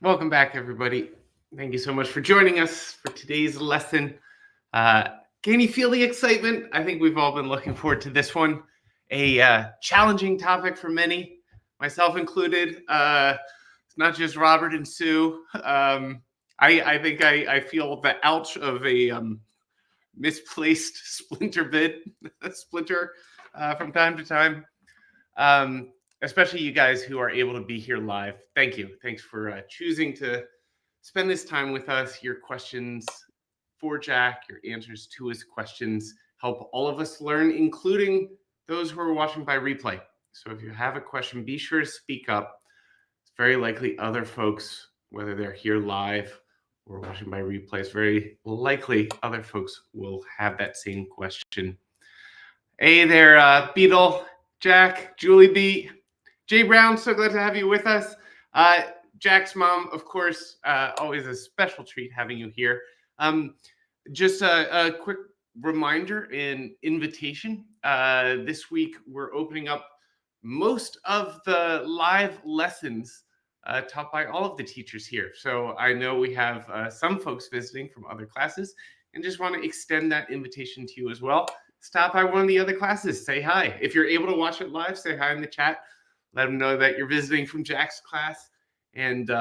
Welcome back, everybody. Thank you so much for joining us for today's lesson. Uh, can you feel the excitement? I think we've all been looking forward to this one. A challenging topic for many, myself included. It's not just Robert and Sue. I think I feel the ouch of a misplaced splinter from time to time. Um, Especially you guys who are able to be here live. Thank you. Thanks for choosing to spend this time with us. Your questions for Jack, your answers to his questions help all of us learn, including those who are watching by replay. So if you have a question, be sure to speak up. It's very likely other folks, whether they're here live or watching by replay, it's very likely other folks will have that same question. Hey there, Beetle, Jack, Julie B, Jay Brown, so glad to have you with us. Jack's mom, of course, always a special treat having you here. Just a quick reminder and invitation. This week, we're opening up most of the live lessons taught by all of the teachers here. So I know we have some folks visiting from other classes and just want to extend that invitation to you as well. Stop by one of the other classes, say hi. If you're able to watch it live, say hi in the chat. Let them know that you're visiting from Jack's class. And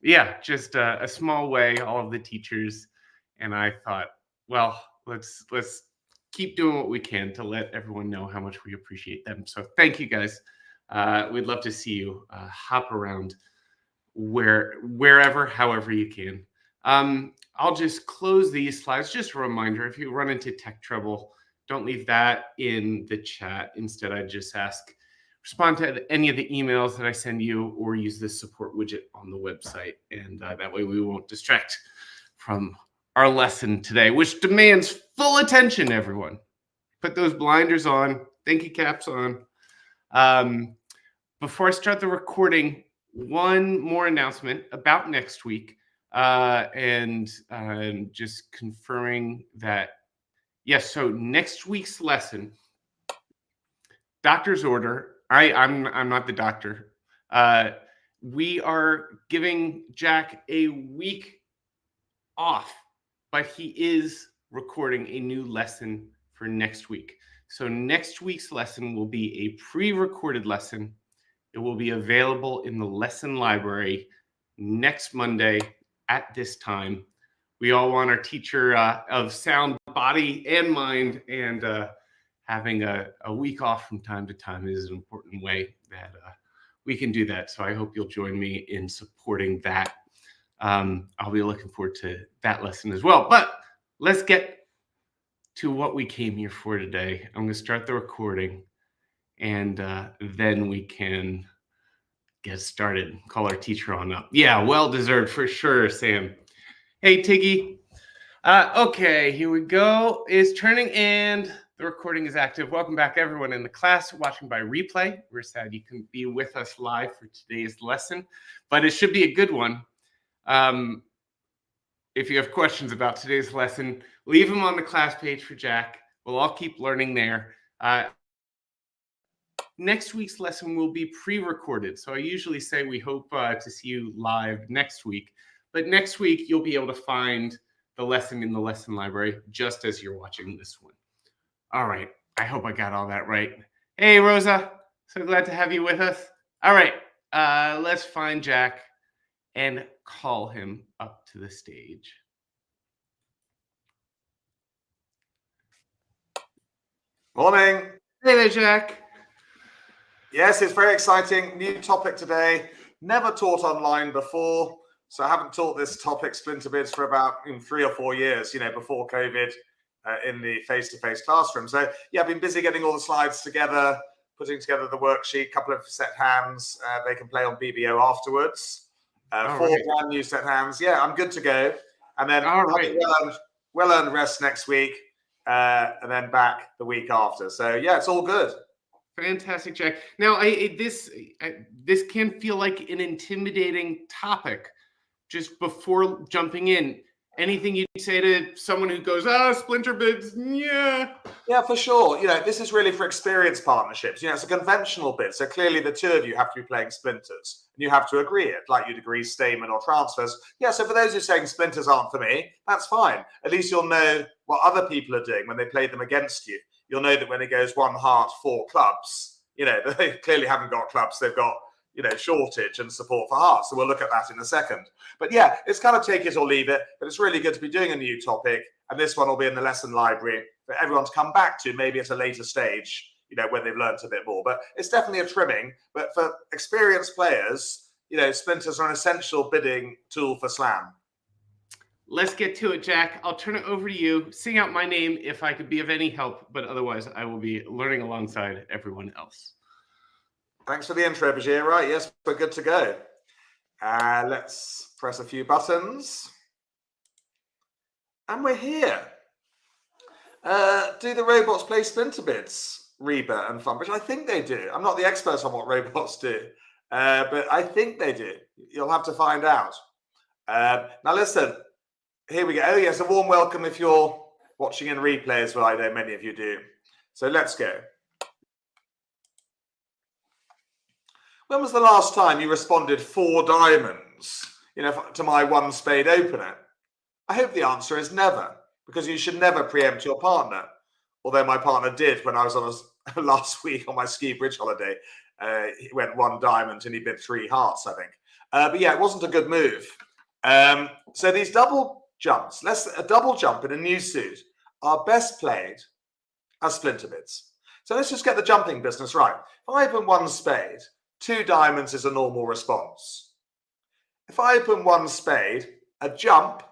yeah, just a small way, all of the teachers. And I thought, well, let's keep doing what we can to let everyone know how much we appreciate them. So thank you guys. We'd love to see you hop around wherever, however you can. I'll just close these slides. Just a reminder, if you run into tech trouble, don't leave that in the chat. Instead, I just respond to any of the emails that I send you or use the support widget on the website. And that way we won't distract from our lesson today, which demands full attention, everyone. Put those blinders on, thinking caps on. Before I start the recording, one more announcement about next week. And just confirming that, yes, so next week's lesson, doctor's order. I'm not the doctor. We are giving Jack a week off, but he is recording a new lesson for next week. So next week's lesson will be a pre-recorded lesson. It will be available in the lesson library next Monday at this time. We all want our teacher of sound body and mind, and having a week off from time to time is an important way that we can do that. So I hope you'll join me in supporting that. I'll be looking forward to that lesson as well. But let's get to what we came here for today. I'm going to start the recording, and then we can get started. Call our teacher on up. Yeah, well-deserved for sure, Sam. Hey, Tiggy. Okay, here we go. It's turning and the recording is active. Welcome back, everyone in the class watching by replay. We're sad you couldn't be with us live for today's lesson, but it should be a good one. If you have questions about today's lesson, leave them on the class page for Jack. We'll all keep learning there. Next week's lesson will be pre-recorded. So I usually say we hope to see you live next week. But next week, you'll be able to find the lesson in the lesson library just as you're watching this one. All right. I hope I got all that right. Hey, Rosa. So glad to have you with us. All right. Let's find Jack and call him up to the stage. Morning. Hey there, Jack. Yes, it's very exciting. New topic today. Never taught online before. So I haven't taught this topic, Splinter Bids, for about 3 or 4 years, before COVID in the face-to-face classroom. So yeah, I've been busy getting all the slides together, putting together the worksheet, couple of set hands. They can play on BBO afterwards. 4 brand new set hands. Yeah, I'm good to go. And then well-earned rest next week, and then back the week after. So yeah, it's all good. Fantastic, Jack. Now, this can feel like an intimidating topic. Just before jumping in, Anything you'd say to someone who goes, "Oh, splinter bids, yeah." Yeah, for sure. This is really for experienced partnerships. It's a conventional bid. So clearly the two of you have to be playing splinters and you have to agree it, like you'd agree statement or transfers. Yeah, so for those who are saying splinters aren't for me, that's fine. At least you'll know what other people are doing when they play them against you. You'll know that when it goes 1 heart, 4 clubs, they clearly haven't got clubs. They've got, shortage and support for hearts. So we'll look at that in a second. But yeah, it's kind of take it or leave it. But it's really good to be doing a new topic. And this one will be in the lesson library for everyone to come back to, maybe at a later stage, when they've learned a bit more. But it's definitely a trimming. But for experienced players, splinters are an essential bidding tool for Slam. Let's get to it, Jack. I'll turn it over to you. Sing out my name if I could be of any help, but otherwise I will be learning alongside everyone else. Thanks for the intro, Bajir. Right, yes, we're good to go. Let's press a few buttons. And we're here. Do the robots play splinter bids? Reba and Funbridge? I think they do. I'm not the expert on what robots do, but I think they do. You'll have to find out. Now listen, here we go. Oh yes, a warm welcome if you're watching in replay as well. I know many of you do. So let's go. When was the last time you responded 4 diamonds, to my 1 spade opener? I hope the answer is never, because you should never preempt your partner. Although my partner did when I was on last week on my ski bridge holiday. He went 1 diamond and he bid 3 hearts, I think. But yeah, it wasn't a good move. So these double jumps, a double jump in a new suit, are best played as splinter bids. So let's just get the jumping business right. If I open 1 spade, 2 diamonds is a normal response. If I open 1 spade, a jump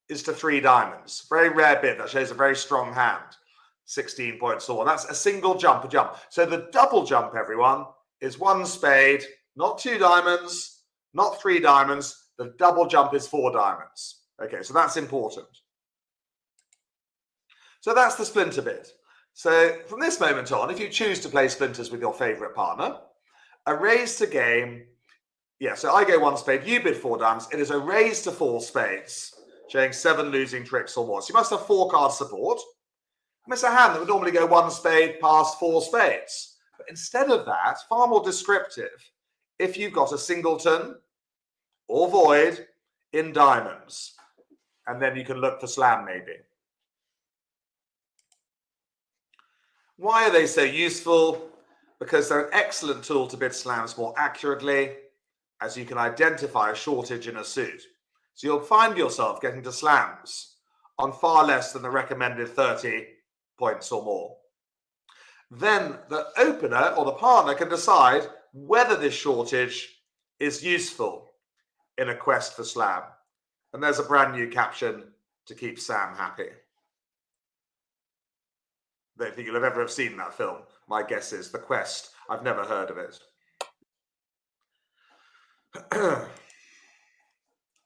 is to 3 diamonds. Very rare bid. That shows a very strong hand. 16 points all. That's a single jump, a jump. So the double jump, everyone, is 1 spade, not 2 diamonds, not 3 diamonds. The double jump is 4 diamonds. Okay, so that's important. So that's the splinter bid. So from this moment on, if you choose to play splinters with your favorite partner, a raise to game. Yeah, so I go 1 spade, you bid 4 diamonds. It is a raise to 4 spades, showing 7 losing tricks or more. So you must have 4 card support. And it's a hand that would normally go 1 spade past 4 spades. But instead of that, far more descriptive, if you've got a singleton or void in diamonds, and then you can look for slam maybe. Why are they so useful? Because they're an excellent tool to bid slams more accurately, as you can identify a shortage in a suit. So you'll find yourself getting to slams on far less than the recommended 30 points or more. Then the opener or the partner can decide whether this shortage is useful in a quest for slam. And there's a brand new caption to keep Sam happy. I don't think you'll ever have seen that film. My guess is The Quest. I've never heard of it.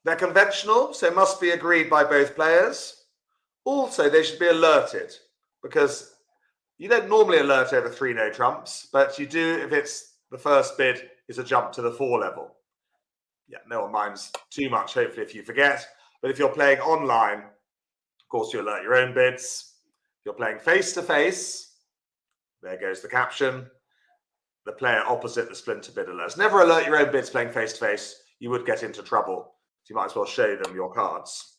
They're conventional, so must be agreed by both players. Also, they should be alerted, because you don't normally alert over 3 no trumps, but you do if it's the first bid is a jump to the 4 level. Yeah, no one minds too much, hopefully, if you forget. But if you're playing online, of course, you alert your own bids. If you're playing face-to-face, there goes the caption. The player opposite the splinter bid alerts. Never alert your own bids playing face-to-face. You would get into trouble. So you might as well show them your cards.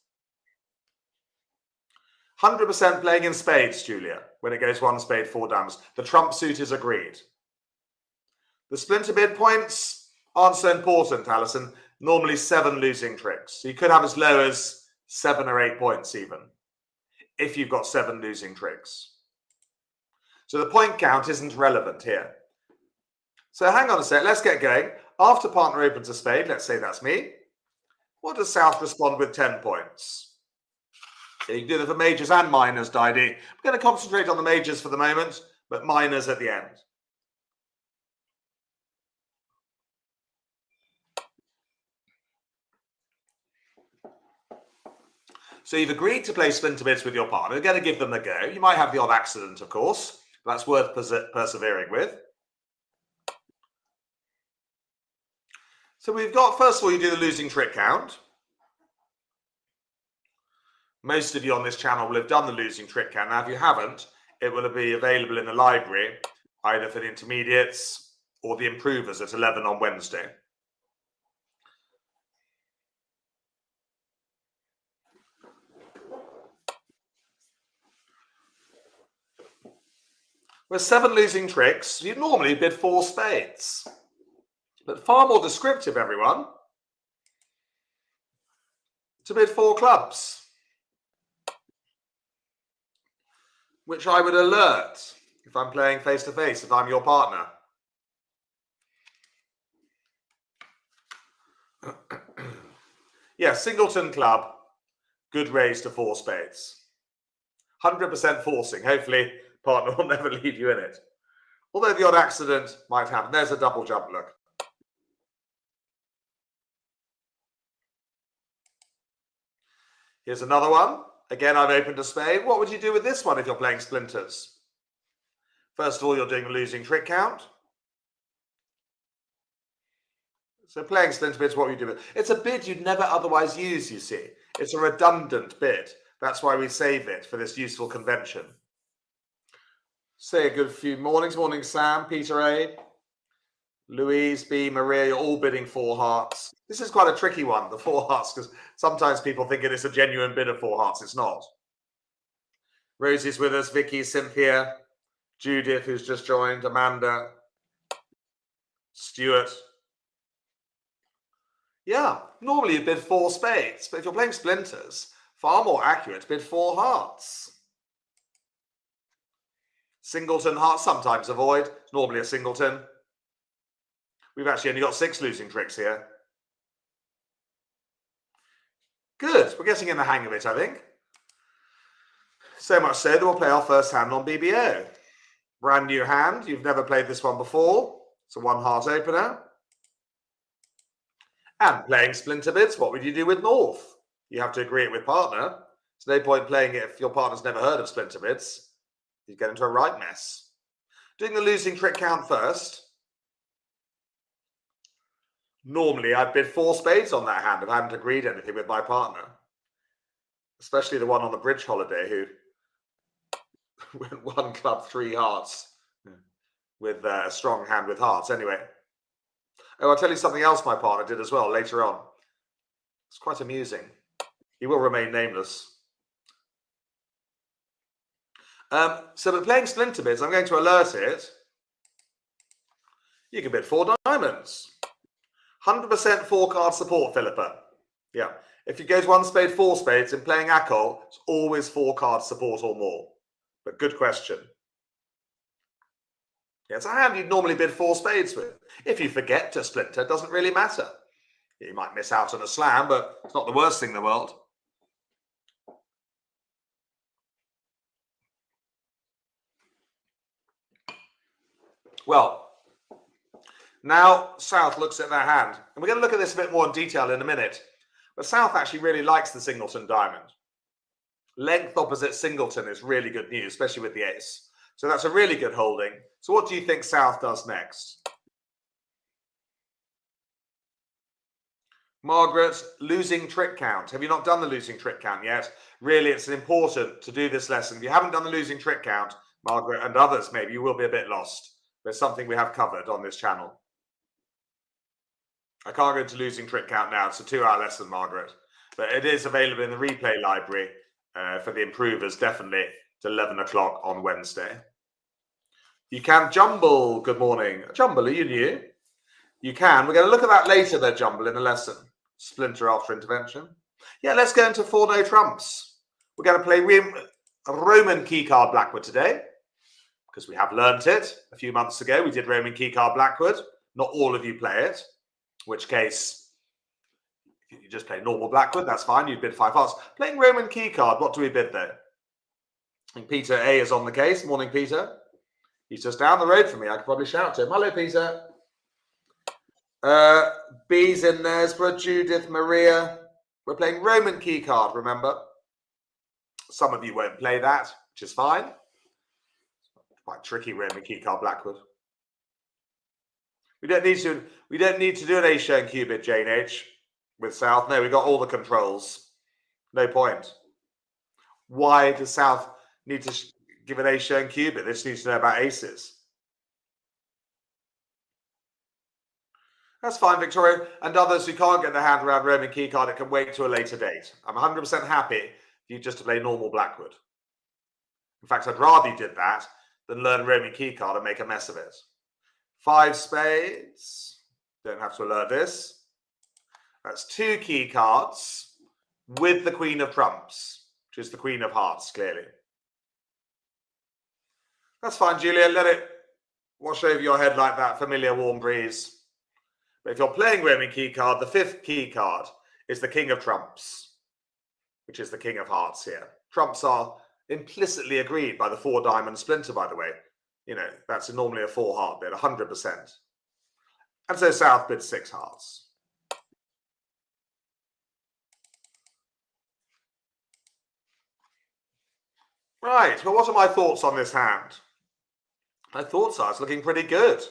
100% playing in spades, Julia, when it goes 1 spade, 4 diamonds. The trump suit is agreed. The splinter bid points aren't so important, Alison. Normally 7 losing tricks. So you could have as low as 7 or 8 points even, if you've got 7 losing tricks. So the point count isn't relevant here. So hang on a sec, let's get going. After partner opens a spade, let's say that's me. What does South respond with 10 points? So you can do that for majors and minors, Didi. I'm going to concentrate on the majors for the moment, but minors at the end. So you've agreed to play splinter bids with your partner. You're going to give them a go. You might have the odd accident, of course. But that's worth persevering with. So we've got, first of all, you do the losing trick count. Most of you on this channel will have done the losing trick count. Now, if you haven't, it will be available in the library, either for the intermediates or the improvers at 11 on Wednesday. With 7 losing tricks, you'd normally bid 4 spades. But far more descriptive, everyone, to bid 4 clubs, which I would alert if I'm playing face-to-face, if I'm your partner. Yeah, singleton club, good raise to 4 spades. 100% forcing. Hopefully, partner will never leave you in it. Although the odd accident might happen. There's a double jump, look. Here's another one. Again, I've opened a spade. What would you do with this one if you're playing splinters? First of all, you're doing a losing trick count. So playing splinter bids, what would you do with it? It's a bid you'd never otherwise use, you see. It's a redundant bid. That's why we save it for this useful convention. Say a good few mornings. Morning, Sam, Peter A, Louise B, Maria, you're all bidding 4 hearts. This is quite a tricky one, the 4 hearts, because sometimes people think it is a genuine bid of 4 hearts. It's not. Rosie's with us, Vicky, Cynthia, Judith, who's just joined, Amanda, Stuart. Yeah, normally you bid 4 spades, but if you're playing splinters, far more accurate to bid 4 hearts. Singleton hearts, sometimes avoid. It's normally a singleton. We've actually only got 6 losing tricks here. Good, we're getting in the hang of it, I think. So much so that we'll play our first hand on BBO. Brand new hand, you've never played this one before. It's a 1 heart opener. And playing splinter bids, what would you do with North? You have to agree it with partner. There's no point playing it if your partner's never heard of splinter bids. You get into a right mess. Doing the losing trick count first. Normally, I'd bid 4 spades on that hand if I hadn't agreed anything with my partner. Especially the one on the bridge holiday who went 1 club, 3 hearts with a strong hand with hearts. Anyway. Oh, I'll tell you something else my partner did as well later on. It's quite amusing. He will remain nameless. So we're playing splinter bids. I'm going to alert it. You can bid 4 diamonds. 100% 4 card support, Philippa. Yeah. If you go to 1 spade, 4 spades, in playing Akol, it's always 4 card support or more. But good question. Yeah, it's a hand you'd normally bid 4 spades with. If you forget to splinter, it doesn't really matter. You might miss out on a slam, but it's not the worst thing in the world. Well, now South looks at their hand. And we're going to look at this a bit more in detail in a minute. But South actually really likes the singleton diamond. Length opposite singleton is really good news, especially with the ace. So that's a really good holding. So what do you think South does next? Margaret, losing trick count. Have you not done the losing trick count yet? Really, it's important to do this lesson. If you haven't done the losing trick count, Margaret, and others maybe, you will be a bit lost. There's something we have covered on this channel. I can't go into losing trick count now. It's a 2-hour lesson, Margaret. But it is available in the replay library for the improvers, definitely, to 11 o'clock on Wednesday. You can jumble. Good morning. Jumble, are you new? You can. We're going to look at that later, though, jumble, in a lesson. Splinter after intervention. Yeah, let's go into 4 no trumps. We're going to play Roman keycard Blackwood today, because we have learnt it a few months ago. We did Roman keycard Blackwood. Not all of you play it, in which case, if you just play normal Blackwood, that's fine. You bid 5 hearts. Playing Roman keycard, what do we bid there? I think Peter A is on the case. Morning, Peter. He's just down the road from me. I could probably shout to him. Hello, Peter. B's in Nesborough, Judith, Maria. We're playing Roman keycard, remember? Some of you won't play that, which is fine. Quite tricky Roman keycard Blackwood. We don't need to do an ace showing cubit, Jane H, with South. No, we got all the controls. No point. Why does South need to give an ace showing cubit? They just need to know about aces. That's fine, Victoria. And others who can't get their hand around Roman keycard, it can wait to a later date. I'm 100% happy for you just to play normal Blackwood. In fact, I'd rather you did that than learn Roman keycard and make a mess of it. 5 spades. Don't have to alert this. That's 2 key cards with the Queen of Trumps, which is the Queen of Hearts, clearly. That's fine, Julia. Let it wash over your head like that familiar warm breeze. But if you're playing Roman keycard, the 5th key card is the King of Trumps, which is the King of Hearts here. Trumps are implicitly agreed by the 4 diamond splinter, by the way. You know, that's normally a 4 heart bid, 100%. And so South bids 6 hearts. Right, well, what are my thoughts on this hand? My thoughts are it's looking pretty good.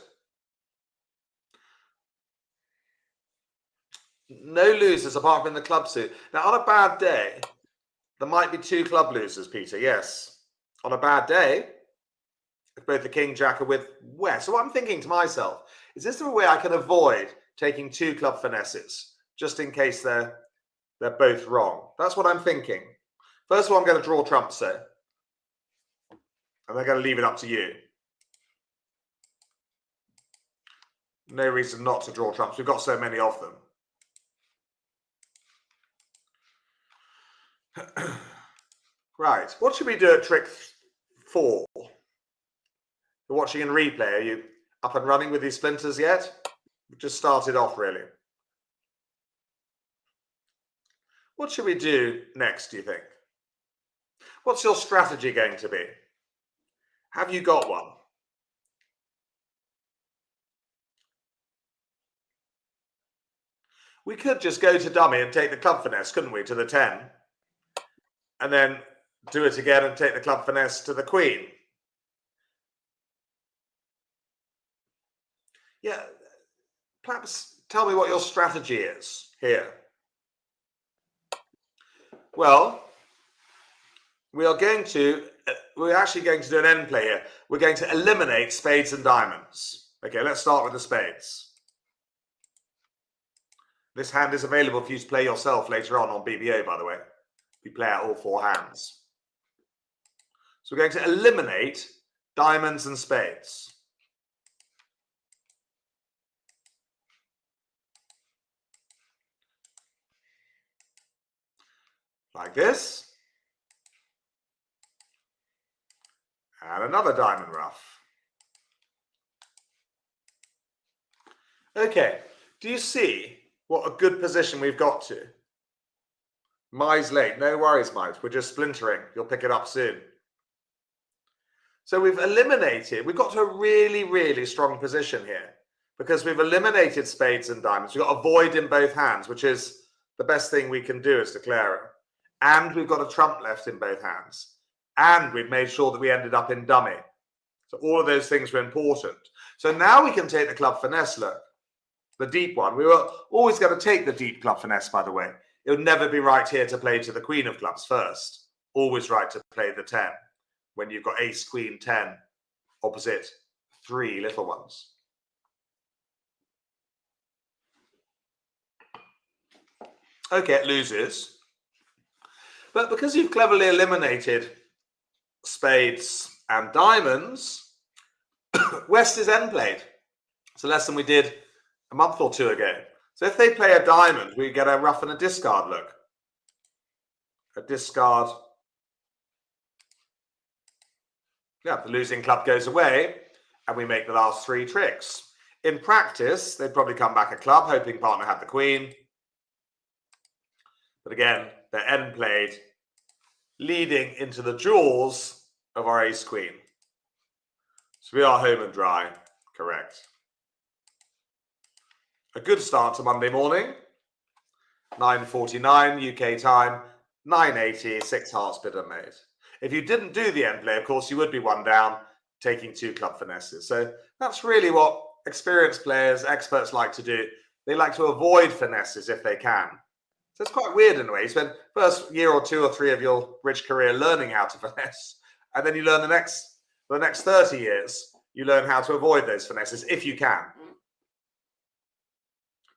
No losers apart from the club suit. Now, on a bad day, there might be 2 club losers, Peter, yes. On a bad day, if both the King, Jack are with West. So what I'm thinking to myself, is this a way I can avoid taking 2 club finesses, just in case they're both wrong? That's what I'm thinking. First of all, I'm going to draw trumps, though. And they're going to leave it up to you. No reason not to draw trumps. We've got so many of them. Right. What should we do at trick 4? You're watching in replay. Are you up and running with these splinters yet? We've just started off, really. What should we do next, do you think? What's your strategy going to be? Have you got one? We could just go to dummy and take the club finesse, couldn't we, to the 10? And then do it again and take the club finesse to the Queen. Yeah, perhaps tell me what your strategy is here. Well, we're actually going to do an end play here. We're going to eliminate spades and diamonds. Okay, let's start with the spades. This hand is available for you to play yourself later on BBO, by the way. You play out all 4 hands. So we're going to eliminate diamonds and spades. Like this. And another diamond ruff. Okay, do you see what a good position we've got to? Mai's late. No worries, Mai. We're just splintering. You'll pick it up soon. So we've got to a really, really strong position here because we've eliminated spades and diamonds. We've got a void in both hands, which is the best thing we can do as declarer. And we've got a trump left in both hands. And we've made sure that we ended up in dummy. So all of those things were important. So now we can take the club finesse, look. The deep one. We were always going to take the deep club finesse, by the way. It would never be right here to play to the Queen of Clubs first. Always right to play the 10 when you've got ace, queen, 10 opposite 3 little ones. Okay, it loses. But because you've cleverly eliminated spades and diamonds, West is end played. It's a lesson we did a month or 2 ago. So if they play a diamond, we get a ruff and a discard, look. A discard. Yeah, the losing club goes away, and we make the last 3 tricks. In practice, they'd probably come back a club, hoping partner had the queen. But again, they're end played, leading into the jaws of our ace-queen. So we are home and dry, correct. A good start to Monday morning, 9:49 UK time, 9:80, 6 hearts bid and made. If you didn't do the end play, of course, you would be 1 down, taking 2 club finesses. So that's really what experienced players, experts like to do. They like to avoid finesses if they can. So it's quite weird in a way. You spend first year or 2 or 3 of your rich career learning how to finesse, and then you learn the next 30 years, you learn how to avoid those finesses if you can.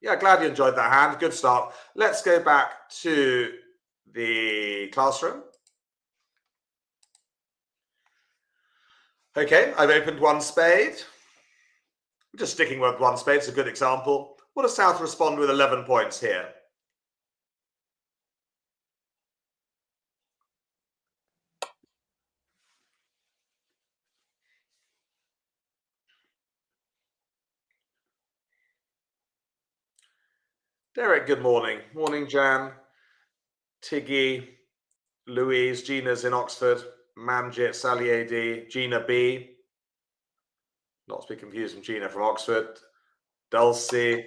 Yeah, glad you enjoyed that hand. Good start. Let's go back to the classroom. Okay, I've opened one spade. Just sticking with one spade, it's a good example. What does South respond with 11 points here? Derek, good morning. Morning, Jan, Tiggy, Louise, Gina's in Oxford, Manjit, Sally AD, Gina B. Not to be confused with Gina from Oxford. Dulcie,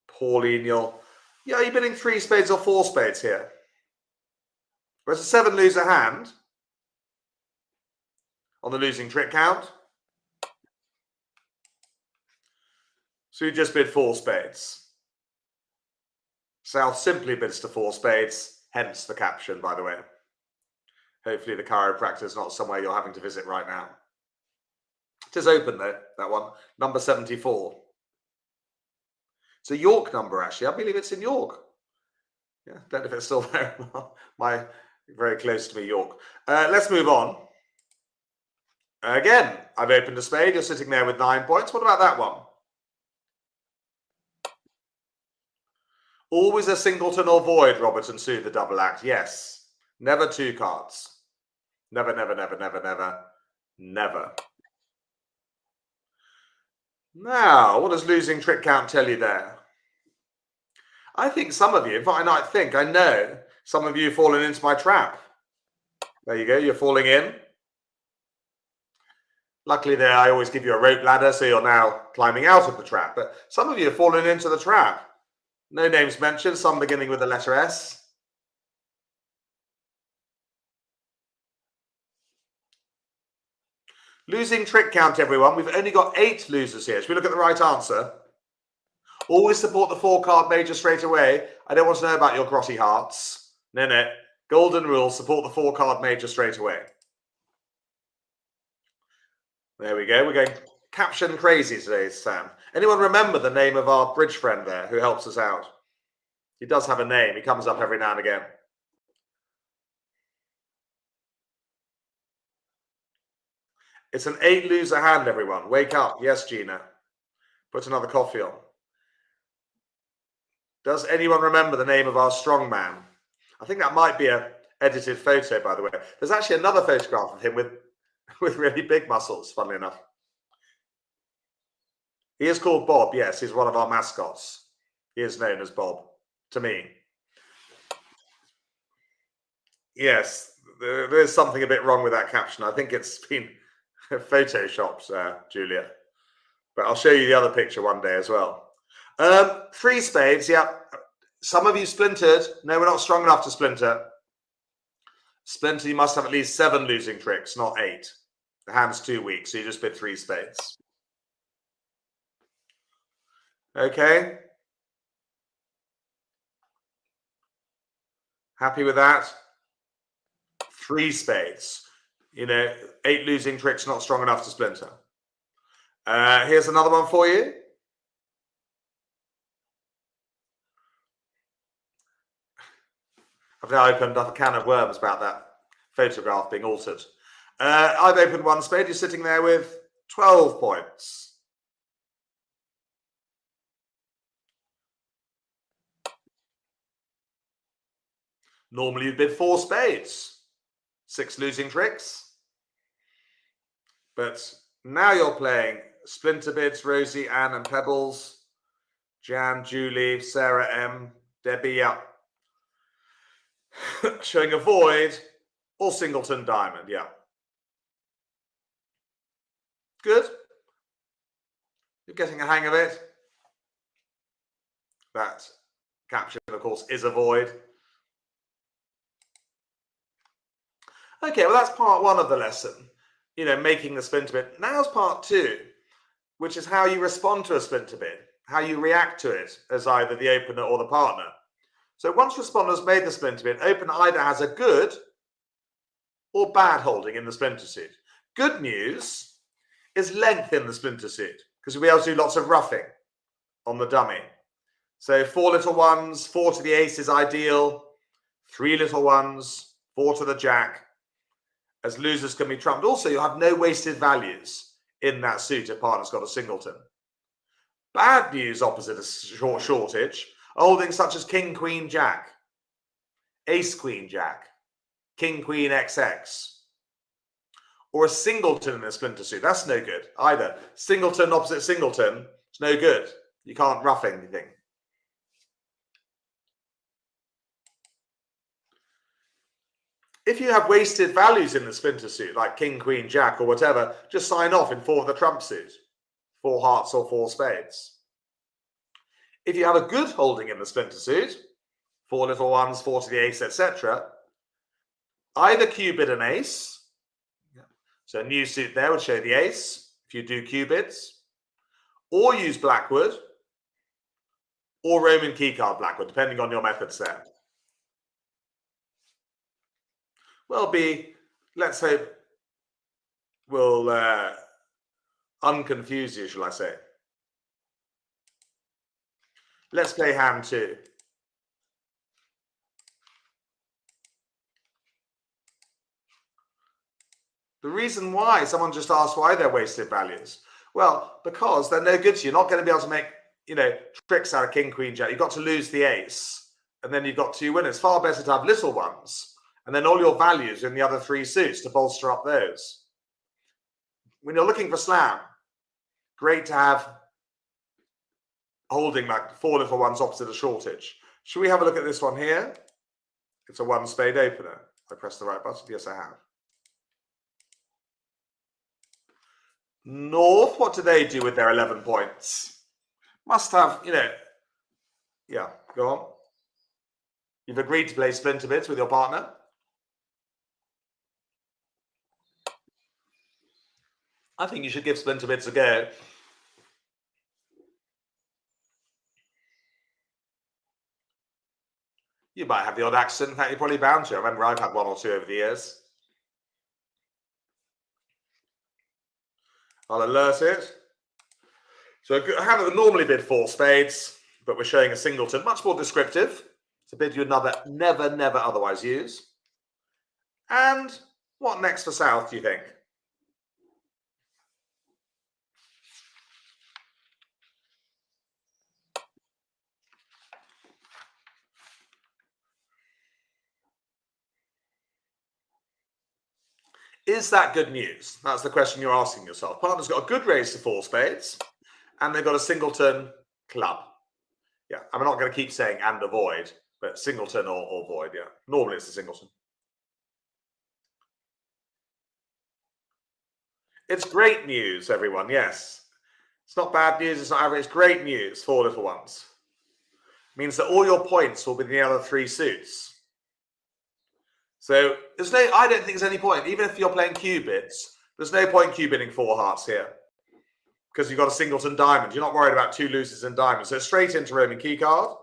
Pauline, yeah, are you bidding 3 spades or 4 spades here? Where's a 7 loser hand on the losing trick count? So you just bid 4 spades. South simply bids to 4 spades, hence the caption, by the way. Hopefully the chiropractor is not somewhere you're having to visit right now. It is open though, that one, number 74. It's a York number, actually. I believe it's in York. Yeah, don't know if it's still there. Very close to me, York. Let's move on. Again, I've opened a spade. You're sitting there with 9 points. What about that one? Always a singleton or void, Robert and Sue, the double act. Yes. Never 2 cards. Never, never, never, never, never, never. Now, what does losing trick count tell you there? I think some of you, in fact, I know some of you have fallen into my trap. There you go, you're falling in. Luckily there, I always give you a rope ladder, so you're now climbing out of the trap. But some of you have fallen into the trap. No names mentioned, some beginning with the letter S. Losing trick count, everyone. We've only got 8 losers here. Should we look at the right answer? Always support the 4-card major straight away. I don't want to know about your grotty hearts. No. Golden rule, support the 4-card major straight away. There we go. We're going caption crazy today, Sam. Anyone remember the name of our bridge friend there who helps us out? He does have a name. He comes up every now and again. It's an 8 loser hand, everyone. Wake up. Yes, Gina. Put another coffee on. Does anyone remember the name of our strong man? I think that might be an edited photo, by the way. There's actually another photograph of him with really big muscles, funnily enough. He is called Bob, yes. He's one of our mascots. He is known as Bob, to me. Yes, there is something a bit wrong with that caption. I think it's been photoshopped, Julia. But I'll show you the other picture one day as well. 3 spades, yeah. Some of you splintered. No, we're not strong enough to splinter. Splinter, you must have at least 7 losing tricks, not 8. The hand's too weak, so you just bid 3 spades. Okay. Happy with that? 3 spades. 8 losing tricks, not strong enough to splinter. Here's another one for you. I've now opened up a can of worms about that photograph being altered. I've opened one spade. You're sitting there with 12 points. Normally you'd bid 4 spades. 6 losing tricks. But now you're playing splinter bids, Rosie, Anne and Pebbles, Jan, Julie, Sarah M, Debbie, yeah. Showing a void or singleton diamond, yeah. Good. You're getting a hang of it. That caption, of course, is a void. Okay, well, that's part 1 of the lesson. Making the splinter bid. Now's part 2, which is how you respond to a splinter bid, how you react to it as either the opener or the partner. So once responders made the splinter bid, open either has a good or bad holding in the splinter suit. Good news is length in the splinter suit, because we'll be able to do lots of roughing on the dummy. So 4 little ones, 4 to the ace is ideal, 3 little ones, 4 to the jack, as losers can be trumped. Also, you'll have no wasted values in that suit if partner's got a singleton. Bad news opposite a shortage are holdings such as king, queen, jack, ace, queen, jack, king, queen, XX, or a singleton in a splinter suit. That's no good either. Singleton opposite singleton, it's no good. You can't rough anything. If you have wasted values in the splinter suit, like king, queen, jack, or whatever, just sign off in 4 of the trump suit, 4 hearts or 4 spades. If you have a good holding in the splinter suit, 4 little ones, 4 to the ace, etc., either Q-bid an ace, so a new suit there would show the ace if you do Q-bids, or use Blackwood, or Roman keycard Blackwood, depending on your methods there. Well, B, let's hope will unconfuse you, shall I say. Let's play hand 2. The reason why, someone just asked why they're wasted values. Well, because they're no good to you. You're not going to be able to make, tricks out of king, queen, jack. You've got to lose the ace, and then you've got 2 winners. Far better to have little ones, and then all your values in the other 3 suits to bolster up those. When you're looking for slam, great to have holding like 4 little ones opposite a shortage. Should we have a look at this one here? It's a 1 spade opener. I press the right button. Yes, I have. North, what do they do with their 11 points? Must have, yeah, go on. You've agreed to play splinter bids with your partner. I think you should give splinter bids a go. You might have the odd accident. In fact, you're probably bound to. I remember I've had 1 or 2 over the years. I'll alert it. So a hand that would normally bid 4 spades, but we're showing a singleton, much more descriptive. It's a bid you'd never otherwise use. And what next for South, do you think? Is that good news? That's the question you're asking yourself. Partner's got a good raise to 4 spades, and they've got a singleton club. Yeah, I'm not going to keep saying and avoid, but singleton or void, yeah. Normally it's a singleton. It's great news, everyone, yes. It's not bad news, it's not average, it's great news, 4 little ones. It means that all your points will be in the other 3 suits. So I don't think there's any point, even if you're playing Q-bids, there's no point Q-bidding 4 hearts here because you've got a singleton diamond. You're not worried about 2 losers in diamonds. So straight into Roman keycard.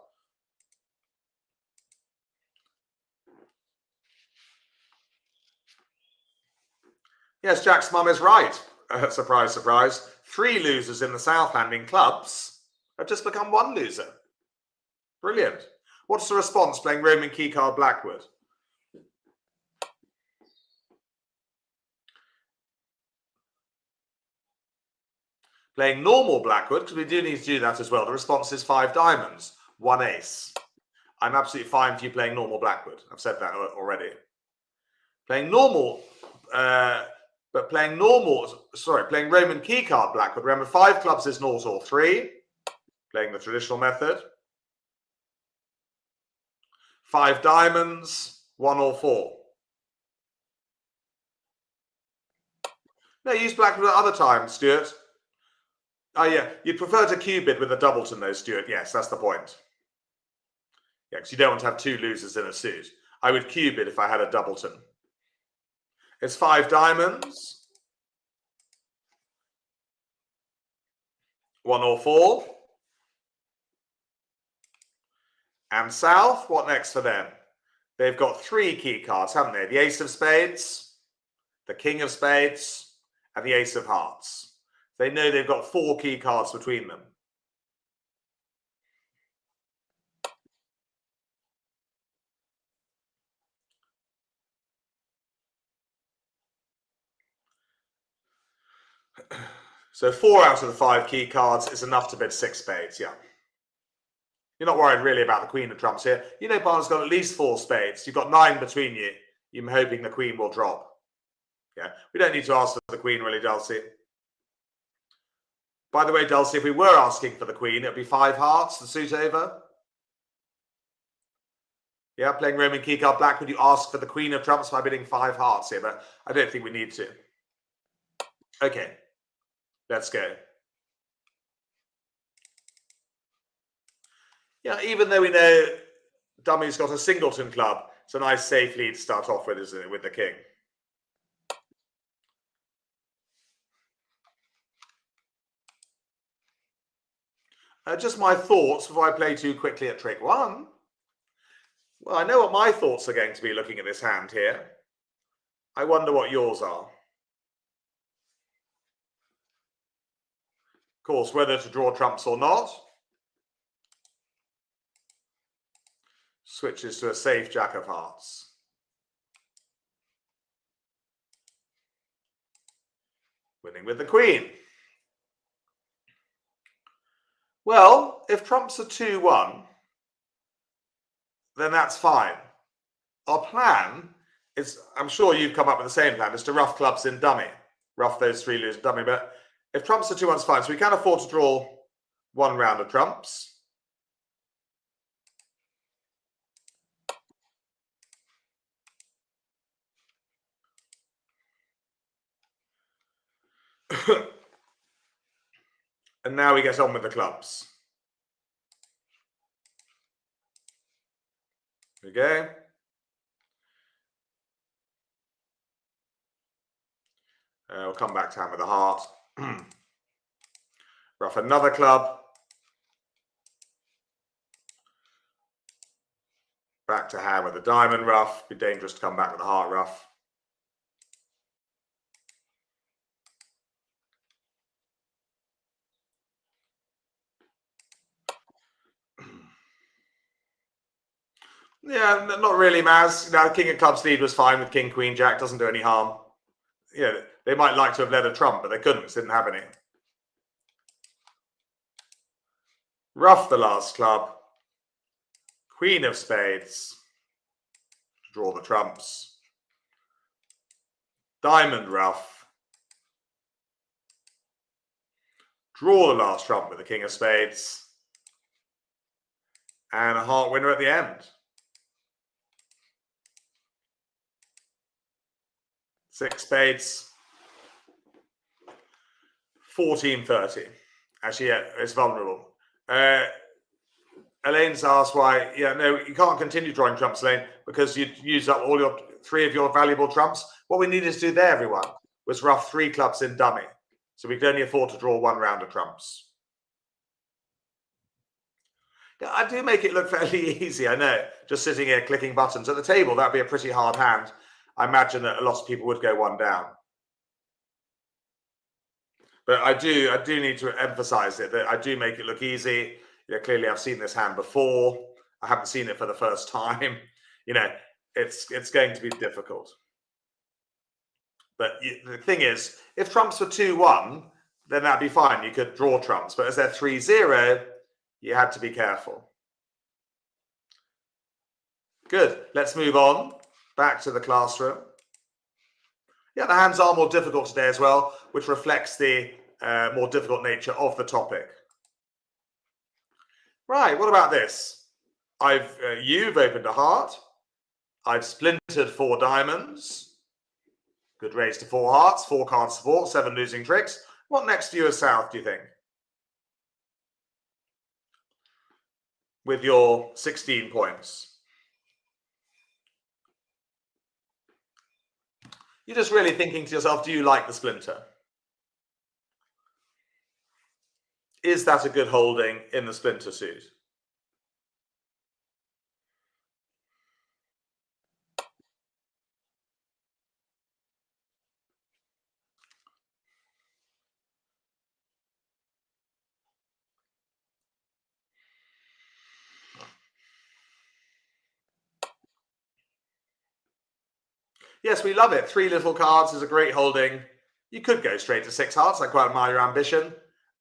Yes, Jack's mum is right. Surprise, surprise. 3 losers in the South hand in clubs have just become 1 loser. Brilliant. What's the response playing Roman keycard Blackwood? Playing normal Blackwood, because we do need to do that as well. The response is 5 diamonds, 1 ace. I'm absolutely fine for you playing normal Blackwood. I've said that already. Playing normal, playing Roman keycard Blackwood. Remember, 5 clubs is 0 or 3. Playing the traditional method. 5 diamonds, 1 or 4. No, use Blackwood at other times, Stuart. Oh, yeah. You'd prefer to Q-bid with a doubleton, though, Stuart. Yes, that's the point. Yeah, because you don't want to have 2 losers in a suit. I would Q-bid if I had a doubleton. It's 5 diamonds. 1 or 4. And south, what next for them? They've got 3 key cards, haven't they? The ace of spades, the king of spades, and the ace of hearts. They know they've got 4 key cards between them. So 4 out of the 5 key cards is enough to bid 6 spades, yeah. You're not worried really about the queen of trumps here. You know Barnes got at least 4 spades. You've got 9 between you. You're hoping the queen will drop. Yeah, we don't need to ask for the queen really, Dulcie. By the way, Dulcie, if we were asking for the queen, it would be 5 hearts, the suit over. Yeah, playing Roman key card black, would you ask for the queen of trumps by bidding 5 hearts here? But I don't think we need to. Okay, let's go. Yeah, even though we know Dummy's got a singleton club, it's a nice safe lead to start off with, isn't it, with the king. Just my thoughts before I play too quickly at trick 1. Well, I know what my thoughts are going to be looking at this hand here. I wonder what yours are. Of course, whether to draw trumps or not. Switches to a safe jack of hearts. Winning with the queen. Well, if trumps are 2-1, then that's fine. Our plan is, I'm sure you've come up with the same plan, is to rough clubs in dummy. Rough those 3 losers dummy, but if trumps are 2-1, it's fine. So we can afford to draw 1 round of trumps. And now we get on with the clubs. Here we go. We'll come back to hand with the heart. Rough another club. Back to hand with the diamond rough. Be dangerous to come back with the heart rough. Yeah, not really, Maz. Now, king of clubs lead was fine with king, queen, jack. Doesn't do any harm. Yeah, they might like to have led a trump, but they couldn't because they didn't have any. Rough the last club. Queen of spades. Draw the trumps. Diamond rough. Draw the last trump with the king of spades. And a heart winner at the end. 6 spades. 14-30. Actually, yeah, it's vulnerable. Elaine's asked why, yeah, no, you can't continue drawing trumps, Elaine, because you'd use up all your 3 of your valuable trumps. What we needed to do there, everyone, was rough 3 clubs in dummy. So we could only afford to draw 1 round of trumps. Yeah, I do make it look fairly easy, I know. Just sitting here clicking buttons at the table, that'd be a pretty hard hand. I imagine that a lot of people would go 1 down. But I do need to emphasize it, that I do make it look easy. You know, clearly I've seen this hand before. I haven't seen it for the first time. You know, it's going to be difficult. But the thing is, if trumps were 2-1, then that'd be fine. You could draw trumps. But as they're 3-0, you had to be careful. Good. Let's move on back to the classroom. Yeah, the hands are more difficult today as well, which reflects the more difficult nature of the topic. Right, what about this? You've opened a heart. I've splintered 4 diamonds. Good raise to 4 hearts, 4 card support, 7 losing tricks. What next for you as South, do you think? With your 16 points. You're just really thinking to yourself, do you like the splinter? Is that a good holding in the splinter suit? Yes, we love it. 3 little cards is a great holding. You could go straight to 6 hearts. I quite admire your ambition.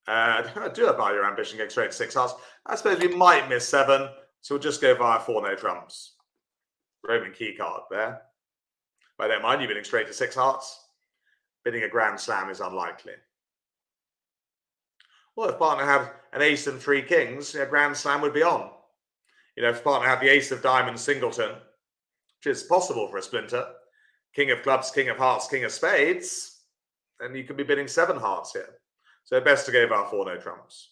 I do admire your ambition going straight to 6 hearts. I suppose we might miss 7, so we'll just go via 4 no trumps. Roman key card there. But I don't mind you bidding straight to 6 hearts. Bidding a grand slam is unlikely. Well, if partner had an ace and 3 kings, a grand slam would be on. You know, if partner had the ace of diamonds singleton, which is possible for a splinter, king of clubs, king of hearts, king of spades, then you could be bidding 7 hearts here. So best to go via 4 no trumps.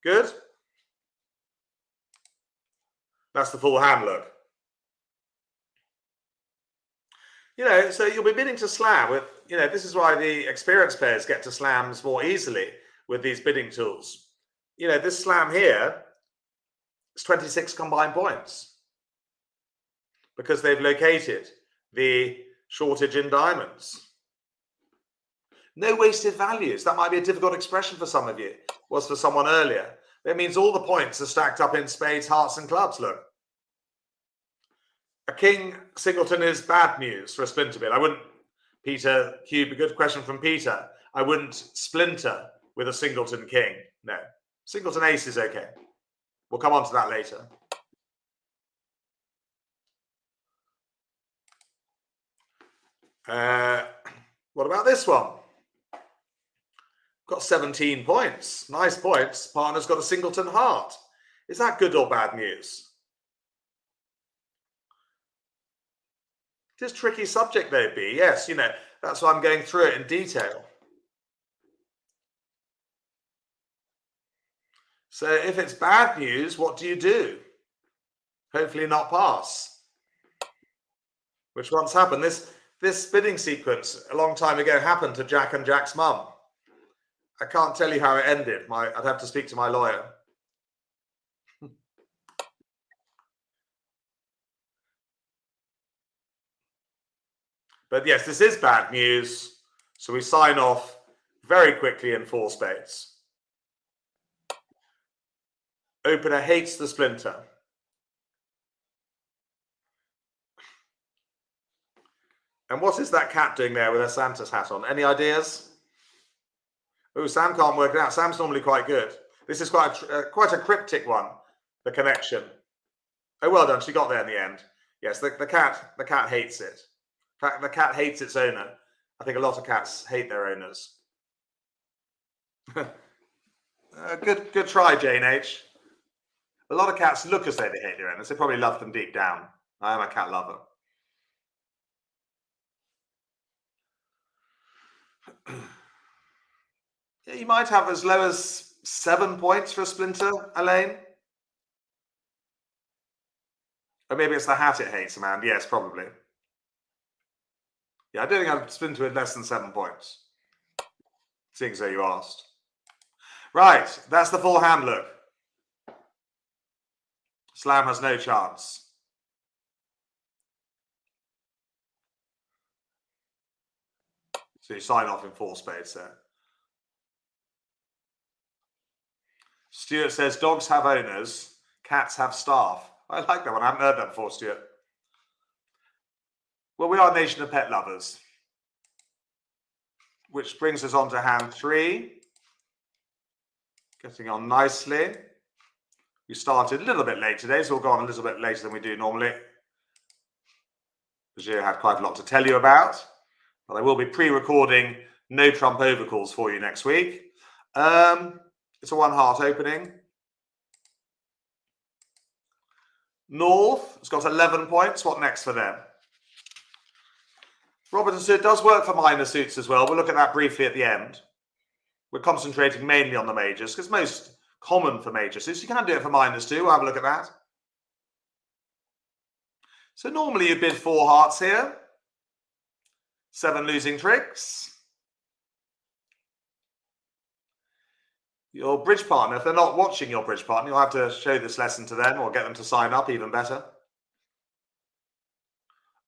Good? That's the full hand look. You know, so you'll be bidding to slam with, you know, this is why the experienced players get to slams more easily with these bidding tools. You know, this slam here is 26 combined points because they've located the shortage in diamonds. No wasted values. That might be a difficult expression for some of you. Was for someone earlier. That means all the points are stacked up in spades, hearts, and clubs. Look. A king singleton is bad news for a splinter bid. I wouldn't, Peter Cube, a good question from Peter. I wouldn't splinter with a singleton king. No. Singleton ace is okay. We'll come on to that later. What about this one? Got 17 points. Nice points. Partner's got a singleton heart. Is that good or bad news? It is a tricky subject though, B. Yes, you know, that's why I'm going through it in detail. So if it's bad news, what do you do? Hopefully not pass. Which once happened. This bidding sequence a long time ago happened to Jack and Jack's mum. I can't tell you how it ended. I'd have to speak to my lawyer. But yes, this is bad news. So we sign off very quickly in 4 spades. Opener hates the splinter. And what is that cat doing there with her Santa's hat on? Any ideas? Oh, Sam can't work it out. Sam's normally quite good. This is quite a cryptic one, the connection. Oh, well done. She got there in the end. Yes, the cat hates it. In fact, the cat hates its owner. I think a lot of cats hate their owners. Good try, Jane H. A lot of cats look as though they hate their owners. They probably love them deep down. I am a cat lover. You might have as low as 7 points for a splinter, Elaine. Or maybe it's the hat it hates, man. Yes, probably. Yeah, I don't think I'd splinter with less than 7 points. Seeing as though you asked. Right, that's the full hand look. Slam has no chance. So you sign off in 4 spades there. Stuart says, dogs have owners, cats have staff. I like that one. I haven't heard that before, Stuart. Well, we are a nation of pet lovers. Which brings us on to hand 3. Getting on nicely. We started a little bit late today, so we'll go on a little bit later than we do normally. Because you had quite a lot to tell you about. But I will be pre-recording no trump overcalls for you next week. It's a 1 heart opening. North has got 11 points. What next for them? Robert and Suit does work for minor suits as well. We'll look at that briefly at the end. We're concentrating mainly on the majors because most common for major suits. You can do it for minors too. We'll have a look at that. So normally you bid 4 hearts here. 7 losing tricks. Your bridge partner, if they're not watching your bridge partner, you'll have to show this lesson to them or get them to sign up, even better.